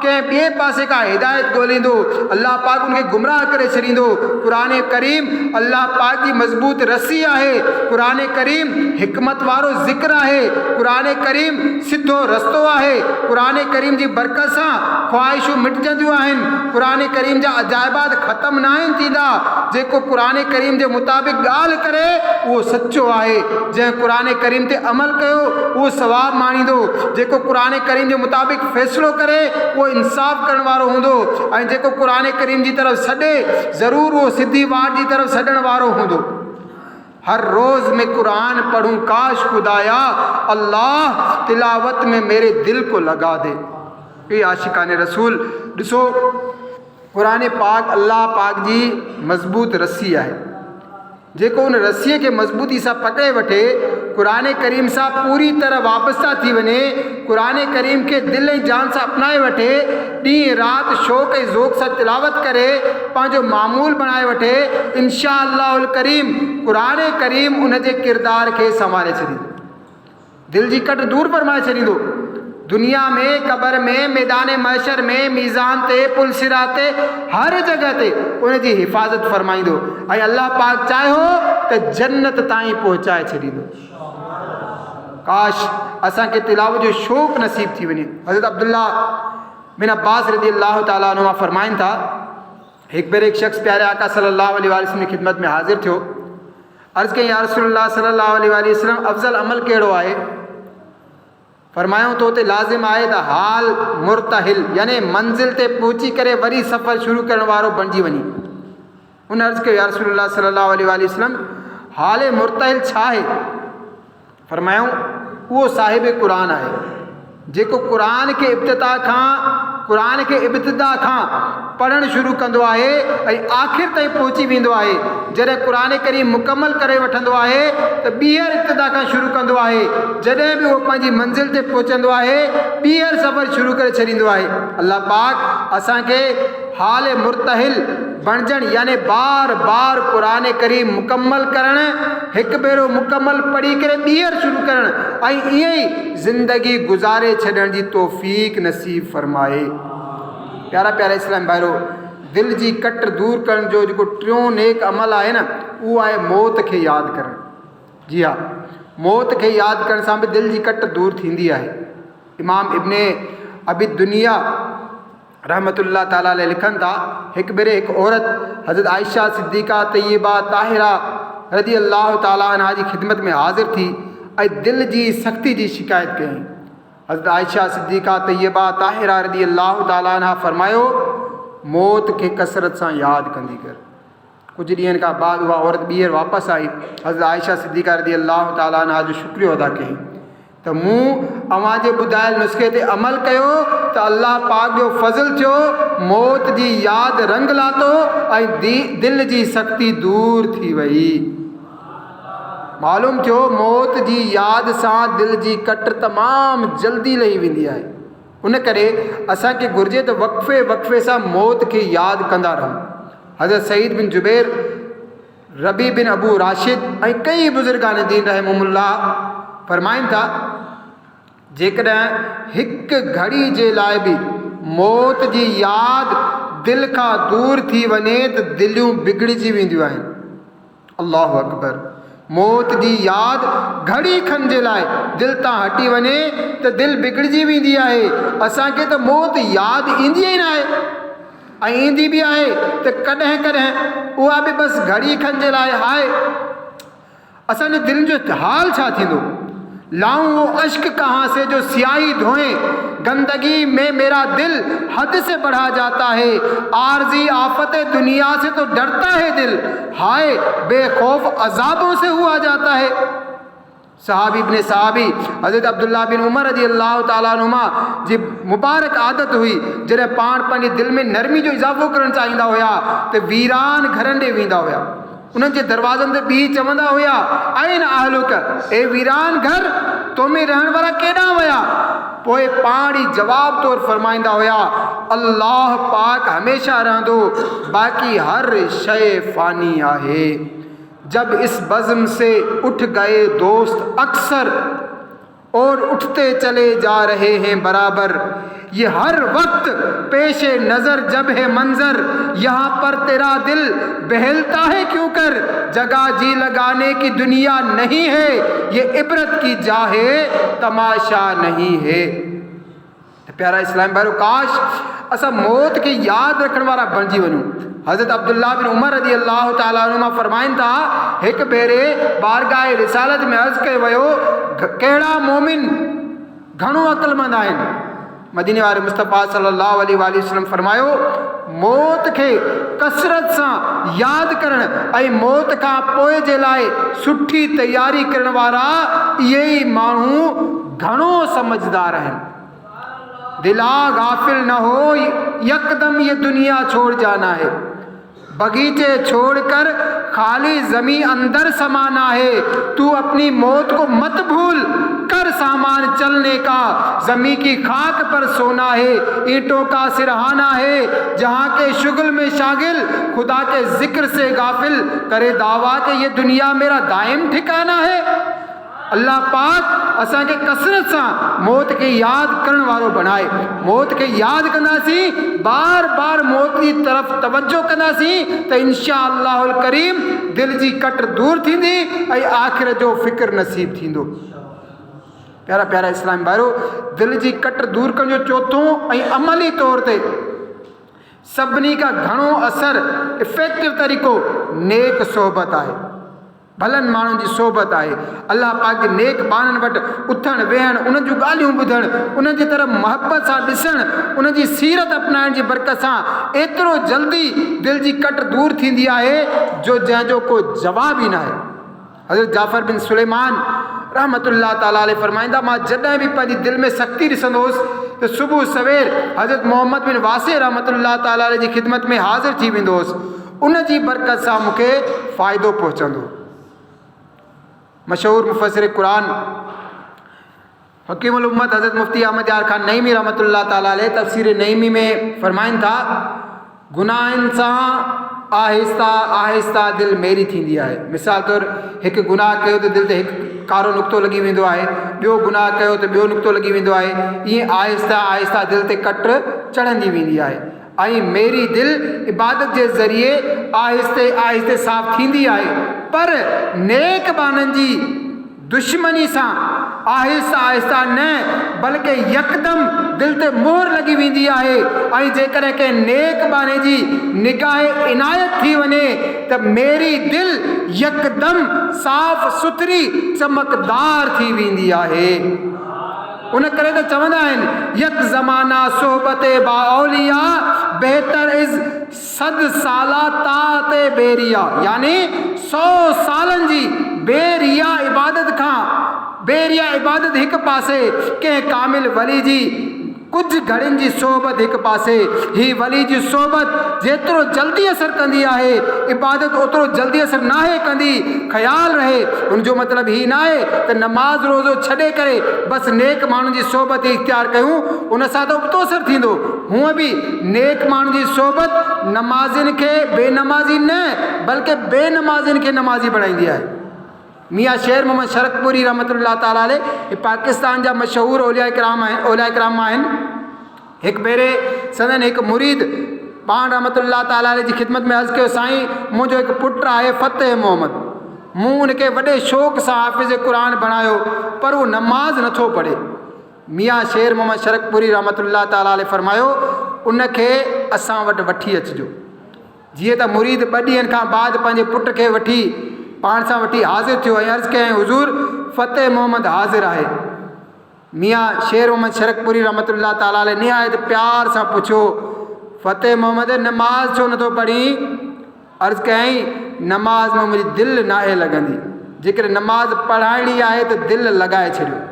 कंहिं ॿिए पासे खां हिदायत ॻोल्हींदो, अल्लाह पाक उनखे गुमराह करे छॾींदो। क़ुरान करीम अल्लाह पाक जी मज़बूत रस्सी आहे। क़ुरान करीम हिकमत वारो ज़िक्र आहे। क़ुरान करीम सिधो रस्तो आहे। क़ुरान करीम जी बरकत सां ख़्वाहिशूं मिटजंदियूं आहिनि। क़ुरान करीम जा अजाइबात ख़तमु न आहिनि थींदा। जेको क़ुरान करीम जे मुताबिक़ ॻाल्हि करे उहो सचो आहे। जंहिं क़ुरान करीम ते अमल कयो उहो सवाबु माणींदो। जेको क़ुरान करीम जे मुताबिक़ फ़ैसिलो करे उहो इंसाफ़ करण वारो हूंदो। ऐं जेको क़ुरान करीम जी तरफ़ छॾे ज़रूरु उहो सिधी वाट जी तरफ़ छॾण वारो हूंदो। हर रोज़ में कुरान पढ़ूं, काश खुदाया अल्लाह तिलावत में मेरे दिल को लगा दे। ये आशिकाने रसूल ॾिसो, क़ुरान पाक अल्लाह पाक जी मज़बूत रस्सी आहे। जेको उन रस्सीअ खे मज़बूती सां पकड़े वठे, क़ुरान करीम सां पूरी तरह वाबस्ता थी वञे, क़ुरान करीम खे दिलि ऐं जान सां अपनाए वठे, ॾींहुं राति शौक़ ऐं ज़ौक़ सां तिलावत करे पंहिंजो मामूल बणाए वठे, इंशा अल्लाहुल करीम क़ुरान करीम उन जे किरदार खे संभाले छॾींदो, दिलि जी कट दूर फरमाए छॾींदो। दुनिया में, क़बर में, मैदान महशर में, मीज़ान ते, पुल सिरात ते, हर जॻह ते उन जी हिफ़ाज़त फरमाईंदो। ऐं अल्लाह पाक चाहियो त जन्नत ताईं पहुचाए छॾींदो। काश असांखे तिलावत जो शौक़ु नसीब थी वञे। हज़रत अब्दुल्ला बिन अब्बास रज़ी अल्लाह ताला अन्हुमा फरमाइनि था, हिकु भेरे हिकु शख़्स प्यारे आका सल्लल्लाहु अलैहि वसल्लम जी ख़िदमत में हाज़िर थियो। अर्ज़ु कई, या रसूलल्लाह सल्लल्लाहु अलैहि वसल्लम, अफ़ज़ल अमल कहिड़ो आहे? फरमायूं तो ते लाज़िम आहे त हाल मुर्तहिल यानी मंज़िल ते पहुची करे वरी सफ़र शुरू करण वारो बणिजी वञे। उन अर्ज़ कयो या रसूलल्लाह सल्लल्लाहु अलैहि वसल्लम हाल मुर्तहिल छा आहे? फरमायूं उहो साहिब क़ुरान आहे जेको क़ुरान खे इब्तिदा खां पढ़णु शुरू कंदो आहे ऐं आख़िर ताईं पहुची वेंदो आहे। जॾहिं क़ुरान करीम मुकमल करे वठंदो आहे त ॿीहर इब्तिदा खां शुरू कंदो आहे। जॾहिं बि उहो पंहिंजी मंज़िल ते पहुचंदो आहे ॿीहर सफ़र शुरू करे छॾींदो आहे। अल्लाह पाक असांखे हाल मुर्तहिल बणजण यानी बार बार क़ुरान करीम मुकमल करणु, हिकु भेरो मुकमल पढ़ी करे ॿीहर शुरू करणु ऐं ईअं ई ज़िंदगी गुज़ारे छॾण जी तौफ़ीक़ नसीब फ़रमाए। प्यारा प्यारा इस्लाम भाइरो, दिलि जी कट दूर करण जो जेको टियों नेक अमल आहे न, उहो आहे मौत खे यादि करणु। जी हा, मौत खे यादि करण सां बि दिलि जी कट दूर थींदी आहे। इमाम इब्ने अबी दुनिया रहमतुल्लाह ताला अलैह लिखनि था, हिकु भेरे हिकु औरत हज़रत आयशा सिद्दीक़ा तय्यबा ताहिरा रज़ी अल्लाह ताला अन्हा जी ख़िदमत में हाज़िर थी ऐं दिलि जी सख़्ती जी शिकायत कयईं। हज़रत आयशा सिद्दीक़ा तय्यबा ताहिरा रज़ी अल्लाह ताला अन्हा फरमायो मौत खे कसरत सां यादि कंदी कर। कुझु ॾींहंनि खां बाद उहा औरत ॿीहर वापसि आई। हज़रत आयशा सिद्दीक़ा रज़ी अल्लाह ताला अन्हा जो शुक्रियो अदा कयईं त मूं अव्हां जे ॿुधायल नुस्खे ते अमल कयो त अल्लाह पाक जो फज़ल थियो, मौत जी यादि रंग लातो ऐं दिलि जी सख़्ती दूर थी वई। मालूम थियो मौत जी यादि सां दिलि जी कट तमामु जल्दी लही वेंदी आहे। उन करे असांखे घुरिजे त वक़्फ़े वक़्फ़े सां मौत खे यादि कंदा रहूं। हज़रत सईद बिन जुबैर, रबी बिन अबू राशिद ऐं कई बुज़ुर्गान दीन रहमहुल्लाह फरमाइनि था जेकॾहिं हिकु घड़ी जे लाइ बि मौत जी यादि दिलि खां दूर थी वञे त दिलियूं बिगड़जी वेंदियूं आहिनि। अल्लाहु अकबर। मौत जी यादि घड़ी खन जे लाइ दिलि तां हटी वञे त दिलि बिगड़जी वेंदी आहे। असांखे त मौत यादि ईंदी ई न आहे ऐं ईंदी बि आहे त कॾहिं कॾहिं उहा बि बसि घड़ी खन जे लाइ आहे। असांजे दिलि जो हाल छा थींदो? लाऊं वो अश्क कहाँ से जो स्याही धोएं, गंदगी में मेरा दिल हद से बढ़ा जाता है, आरजी आफत दुनिया से तो डरता है दिल, हाय बेखौफ अजाबों से हुआ जाता है। सहाबी इब्ने सहाबी हज़रत अब्दुल्ला बिन उमर रज़ी अल्लाह ताला अन्हुमा जी मुबारक आदत हुई जॾहिं पाण पंहिंजे दिलि में नरमी जो इज़ाफ़ो करणु चाहींदा हुया त वीरान घरनि ॾे वेंदा हुया। उन्हनि जे दरवाज़नि ते बीह चवंदा हुया आइन आहलुक, ए वीरान घर तो में रहण वारा केॾां विया? पोइ पाण ई जवाब तौरु फरमाईंदा हुया अल्लाह पाक हमेशा रहंदो, बाक़ी हर शइ फ़ानी आहे। जब इस बज़्म से उठ गए दोस्त अक्सर और उठते चले जा रहे हैं बराबर, ये हर वक्त पेशे नज़र जब है मंजर, यहाँ पर तेरा दिल बहलता है क्यों कर, जगह जी लगाने की दुनिया नहीं है, ये इबरत की जा है तमाशा नहीं है। प्यारा इस्लाम भाइरो, काश असां मौत खे यादि रखण वारा बणिजी वञूं। हज़रत अब्दुल्ला बिन उमर रज़ी अल्लाह ताला अन्हुमा फरमाइनि था हिकु भेरे बारगाह रिसालत में अर्ज़ कयो वियो कहिड़ा मोमिन घणो अक़लमंद आहिनि। मदीने वारे मुस्तफ़ा सल्लल्लाहु अलैहि वसल्लम फरमायो मौत खे कसरत सां यादि करणु ऐं मौत खां पोइ जे लाइ सुठी तयारी करण वारा इहे ई माण्हू घणो समझदार आहिनि। दिला गाफिल न हो यकदम ये दुनिया छोड़ जाना है, बगीचे छोड़कर खाली जमी अंदर समाना है, तू अपनी मौत को मत भूल, कर सामान चलने का, जमी की खाक पर सोना है, ईंटों का सिरहाना है, जहाँ के शुगल में शागिल खुदा के जिक्र से गाफिल करे दावा कि ये दुनिया मेरा दायम ठिकाना है। अल्लाह पाक असांखे कसरत सां मौत खे यादि करण वारो बणाए। मौत खे यादि कंदासीं, बार बार मौत जी तरफ़ तवज्जो कंदासीं त इंशा अल्लाहुल करीम दिलि जी कट दूर थींदी ऐं आख़िरत जो फ़िक्र नसीब थींदो। प्यारा प्यारा इस्लाम भाइरो, दिलि जी कट दूर करण जो चोथों ऐं अमली तौर ते सभिनी खां घणो असर इफेक्टिव तरीक़ो नेक सोहबत आहे। भलनि माण्हुनि जी सोबत आहे। अलाह पाक जे नेक बाननि वटि उथणु वेहणु, उन्हनि जूं ॻाल्हियूं ॿुधणु, उन्हनि जी तरफ़ मुहबत सां ॾिसणु, उन्हनि जी सीरत अपनाइण जी बरकत सां एतिरो जल्दी दिलि जी कट दूर थींदी आहे जो जंहिंजो को जवाब ई न आहे। हज़रत जाफ़र बिन सुलेमान रहमतुल्लाह ताला अलैह फरमाईंदा, मां जॾहिं बि पंहिंजी दिलि में सख़्ती ॾिसंदो हुउसि त सुबुह सवेर हज़रत मोहम्मद बिन वासे रहमतुल्लाह ताला अलैह जी ख़िदमत में हाज़िर थी वेंदो हुउसि। उन जी बरकत सां मूंखे फ़ाइदो पहुचंदो। मशहूर मुफ़स्सिर क़ुरान हकीमुल उम्मत हज़रत मुफ्ती अहमद यार ख़ान नईमी रहमतुल्लाह ताला अलैह तफ़सीर नईमी में फरमाइनि था, गुनाहनि सां आहिस्ता आहिस्ता दिलि मेरी थींदी आहे। मिसाल तौरु हिकु गुनाह कयो त दिलि ते हिकु कारो नुक़्तो लॻी वेंदो आहे, ॿियो गुनाह कयो त ॿियो नुक़्तो लॻी वेंदो आहे। ईअं आहिस्ता आहिस्ता दिलि ते कट चढ़ंदी वेंदी आहे। ऐं मेरी दिलि इबादत जे ज़रिए आहिस्ते आहिस्ते साफ़ थींदी आहे, पर नेक बाननि जी दुश्मनी सां आहिस्ता आहिस्ता न बल्कि यकदम दिलि ते मोहर लॻी वेंदी आहे। ऐं जेकॾहिं कंहिं नेक बाने जी निगाह इनायत थी वञे त मेरी दिलि यकदम साफ़ सुथरी चमकदार थी वेंदी आहे। उन करे त चवंदा आहिनि, यक ज़माना सोहबत बाओलिया बेहतर इज़ सद साला ताते बेरिया, यानी 100 सालनि जी बेरिया इबादत खां बेरिया इबादत हिकु पासे, कंहिं कामिल वली जी कुझु घड़ियुनि जी सोहबत हिकु पासे। ही वली जी सोहबत जेतिरो जल्दी असरु कंदी आहे, इबादत ओतिरो जल्दी असरु नाहे कंदी। ख़्यालु रहे, उनजो मतिलबु हीउ न आहे त नमाज़ रोज़ो छॾे करे बसि नेक माण्हुनि जी सोहबत ई इख़्तियार कयूं, उन सां त उबतो असरु थींदो। हूअं बि नेक माण्हुनि जी सोहबत नमाज़ियुनि खे बेनमाज़ी न बल्कि बेनमाज़ियुनि खे नमाज़ी बणाईंदी आहे। मियाँ शेर मोहम्मद शरकपुरी रहमतुल्लाह ताला अलैह पाकिस्तान जा मशहूर औलिया इकराम आहिनि। हिकु भेरे सदन हिकु मुरीद पाण रहमतुल्लाह ताला अलैह जी ख़िदमत में अर्ज़ु कयो, साईं मुंहिंजो हिकु पुटु आहे फ़तेह मोहम्मद, मूं उनखे वॾे शौक़ सां हाफ़िज़ क़ुरान बणायो, पर उहो नमाज़ नथो पढ़े। मियाँ शेर मोहम्मद शरकपुरी रहमतुल्लाह ताला अलैह फरमायो, उनखे असां वटि वठी अचिजो। जीअं त मुरीद 2 ॾींहंनि खां बाद पंहिंजे पुट खे वठी पाण सां वठी हाज़िर थियो ऐं अर्ज़ु कयईं, हुज़ूर फ़तेह मोहम्मद हाज़िर आहे। मियाँ शेर मोहम्मद शरकपुरी रहमतुल्लाह ताला अलैह निहायत प्यार सां पुछियो, फ़तेह मोहम्मद नमाज़ छो नथो पढ़ी? अर्ज़ु कयईं, नमाज़ में मुंहिंजी दिलि नाहे लॻंदी, जेकर नमाज़ पढ़ाइणी आहे त दिलि लॻाए छॾियो।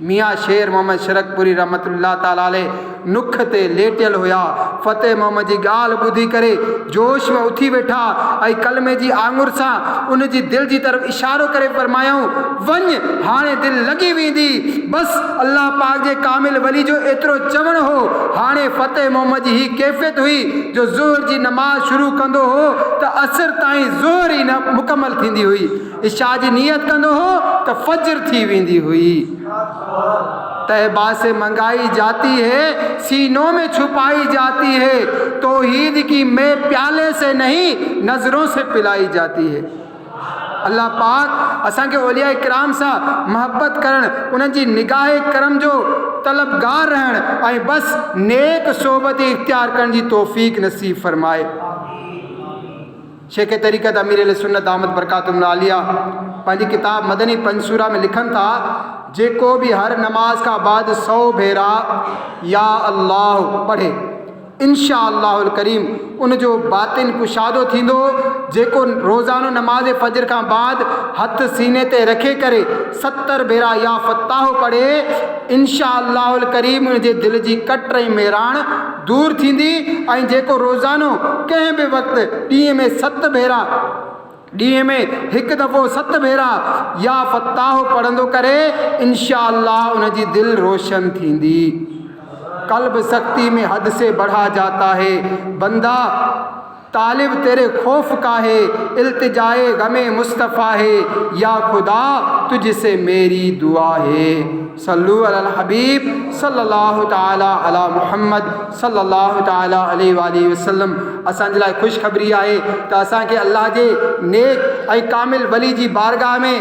मियाँ शेर मोहम्मद शरकपुरी रहमतुल्लाह ताला अलैह नुख ते लेटियल हुया। फ़तेह मोहम्मद जी ॻाल्हि ॿुधी करे जोश में उथी वेठा ऐं कलमे जी आङुर सां उन जी दिलि जी तरफ़ इशारो करे फरमायूं, वञ हाणे दिलि लॻी वेंदी। बसि अल्लाह पाक जे कामिल वली जो एतिरो चवणु हो। हाणे फ़तेह मोहम्मद जी ही कैफ़ियत हुई जो ज़ोहर जी नमाज़ शुरू कंदो हो त असर ताईं ज़ोहर ई न मुकमल थींदी हुई। इशा जी नियत कंदो हो त फज्र थी वेंदी हुई। तहबा से मंगाई जाती है, सीनों में छुपाई जाती है, तौहीद की मैं प्याले से नहीं नज़रों से पिलाई जाती है। अल्लाह पाक असांखे औलिया इकराम सां मोहब्बत करणु, उन्हनि जी निगाह करम जो तलबगार रहणु ऐं बसि नेक सोबत इख्तियार करण जी तौफ़ीक़ नसीब फरमाए। शेख तरीक़त अमीर सुन्नत अहमद बरकातुहुल्लाह आलिया पंहिंजी किताब मदनी पंजसूरा में लिखनि था, जेको बि हर नमाज खां बाद 100 भेरा या अल्लाह पढ़े, इंशा अल्लाहुल करीम उनजो बातिन कुशादो थींदो। जेको रोज़ानो नमाज फ़जर खां बाद हथ सीने ते रखे करे 70 भेरा या फ़त्ताह पढ़े, इंशा अल्लाहुल करीम उनजे दिलि जी कट ऐं मेराण दूर थींदी। ऐं जेको रोज़ानो कंहिं बि वक़्तु ॾींहं में 7 भेरा ॾींहं में हिकु दफ़ो 7 भेरा या फ़त्ताह पढ़ंदो करे, इंशा अल्लाह उनजी दिलि रोशन थींदी। कल्ब सख्ती में हद से बढ़ा जाता है, बंदा तालिब तेरे खौफ का है, इल्तिजाए गमे मुस्तफ़ा है, या खुदा तुझसे मेरी दुआ है। सल्लु अलल हबीब सल्लल्लाहु ताला अला मुहम्मद सल्लल्लाहु ताला अलैहि वसल्लम। असांजे लाइ ख़ुशख़बरी आहे त असांखे अल्लाह जे नेक ऐं कामिल वली जी बारगाह में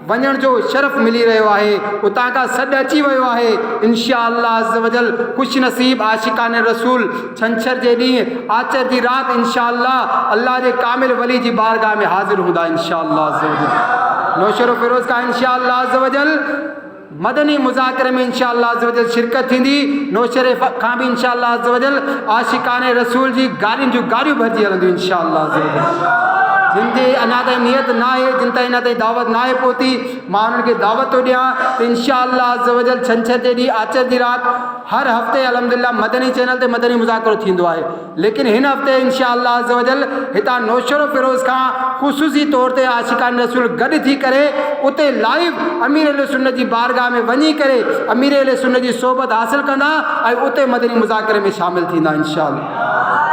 वञण जो शरफ़ मिली रहियो आहे। उतां खां सॾु अची वियो आहे। इंशा अल्लाह अज़्ज़ वजल ख़ुशि नसीब आशिकान रसूल छंछर जे ॾींहुं आचर जी राति इंशा अल्लाह जे कामिल वली जी बारगाह में हाज़िर हूंदा इंशा अल्लाह अज़्ज़ वजल। नौशर फिरोज़ का इंशाअल्लाह अज़्ज़ व जल मदनी मुज़ाकरे में इंशाअल्लाह अज़्ज़ व जल शिरकत थींदी। नौशर खां भी इंशाअल्लाह अज़्ज़ व जल आशिकाने रसूल जी गाड़ियुनि जूं गाड़ियूं भरिजी हलंदियूं इंशाअल्लाह अज़्ज़ व जल। जिनकी अञा ताईं नियत ना आहे, जिन ताईं अञा ताईं दावत ना आहे पहुती, मां उन्हनि खे दावत थो ॾियां त इंशाअल्लाह अज़्ज़ व जल छंछर जे ॾींहुं आचर जी राति हर हफ़्ते अल्हम्दुलिल्लाह मदनी चैनल ते मदनी मुज़ाकरो थींदो आहे। लेकिन हिन हफ़्ते इंशाअल्लाह अज़्ज़ व जल हितां नौशर फिरोज़ खां ख़ुसूसी तौर ते आशिकान रसूल गॾु थी करे उते लाइव अमीर अहले सुन्नत जी बारगाह में वञी करे अमीर अहले सुन्नत जी सोबत हासिल कंदा ऐं उते मदनी मुज़ाकरे में शामिल थींदा इंशाअल्लाह।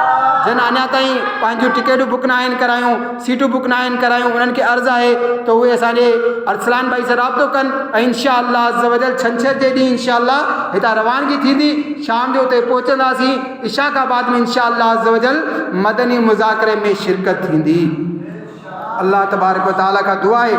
जिन अञा ताईं पंहिंजूं टिकेटूं बुक न आहिनि करायूं, सीटूं बुक न आहिनि करायूं, उन्हनि खे अर्ज़ु आहे त उहे असांजे अरसलान भाई सां राब्तो कनि ऐं इंशाअल्लाह अज़्ज़ व जल छंछर जे ॾींहुं इंशाअल्लाह हितां रवानगी थींदी। शाम जो उते पहुचंदासीं, इशाकाबाद में इंशाअल्लाह अज़्ज़ व जल मदनी मुज़ाकरे में शिरकत थींदी। अल्लाह तबारक व तआला खां दुआ आहे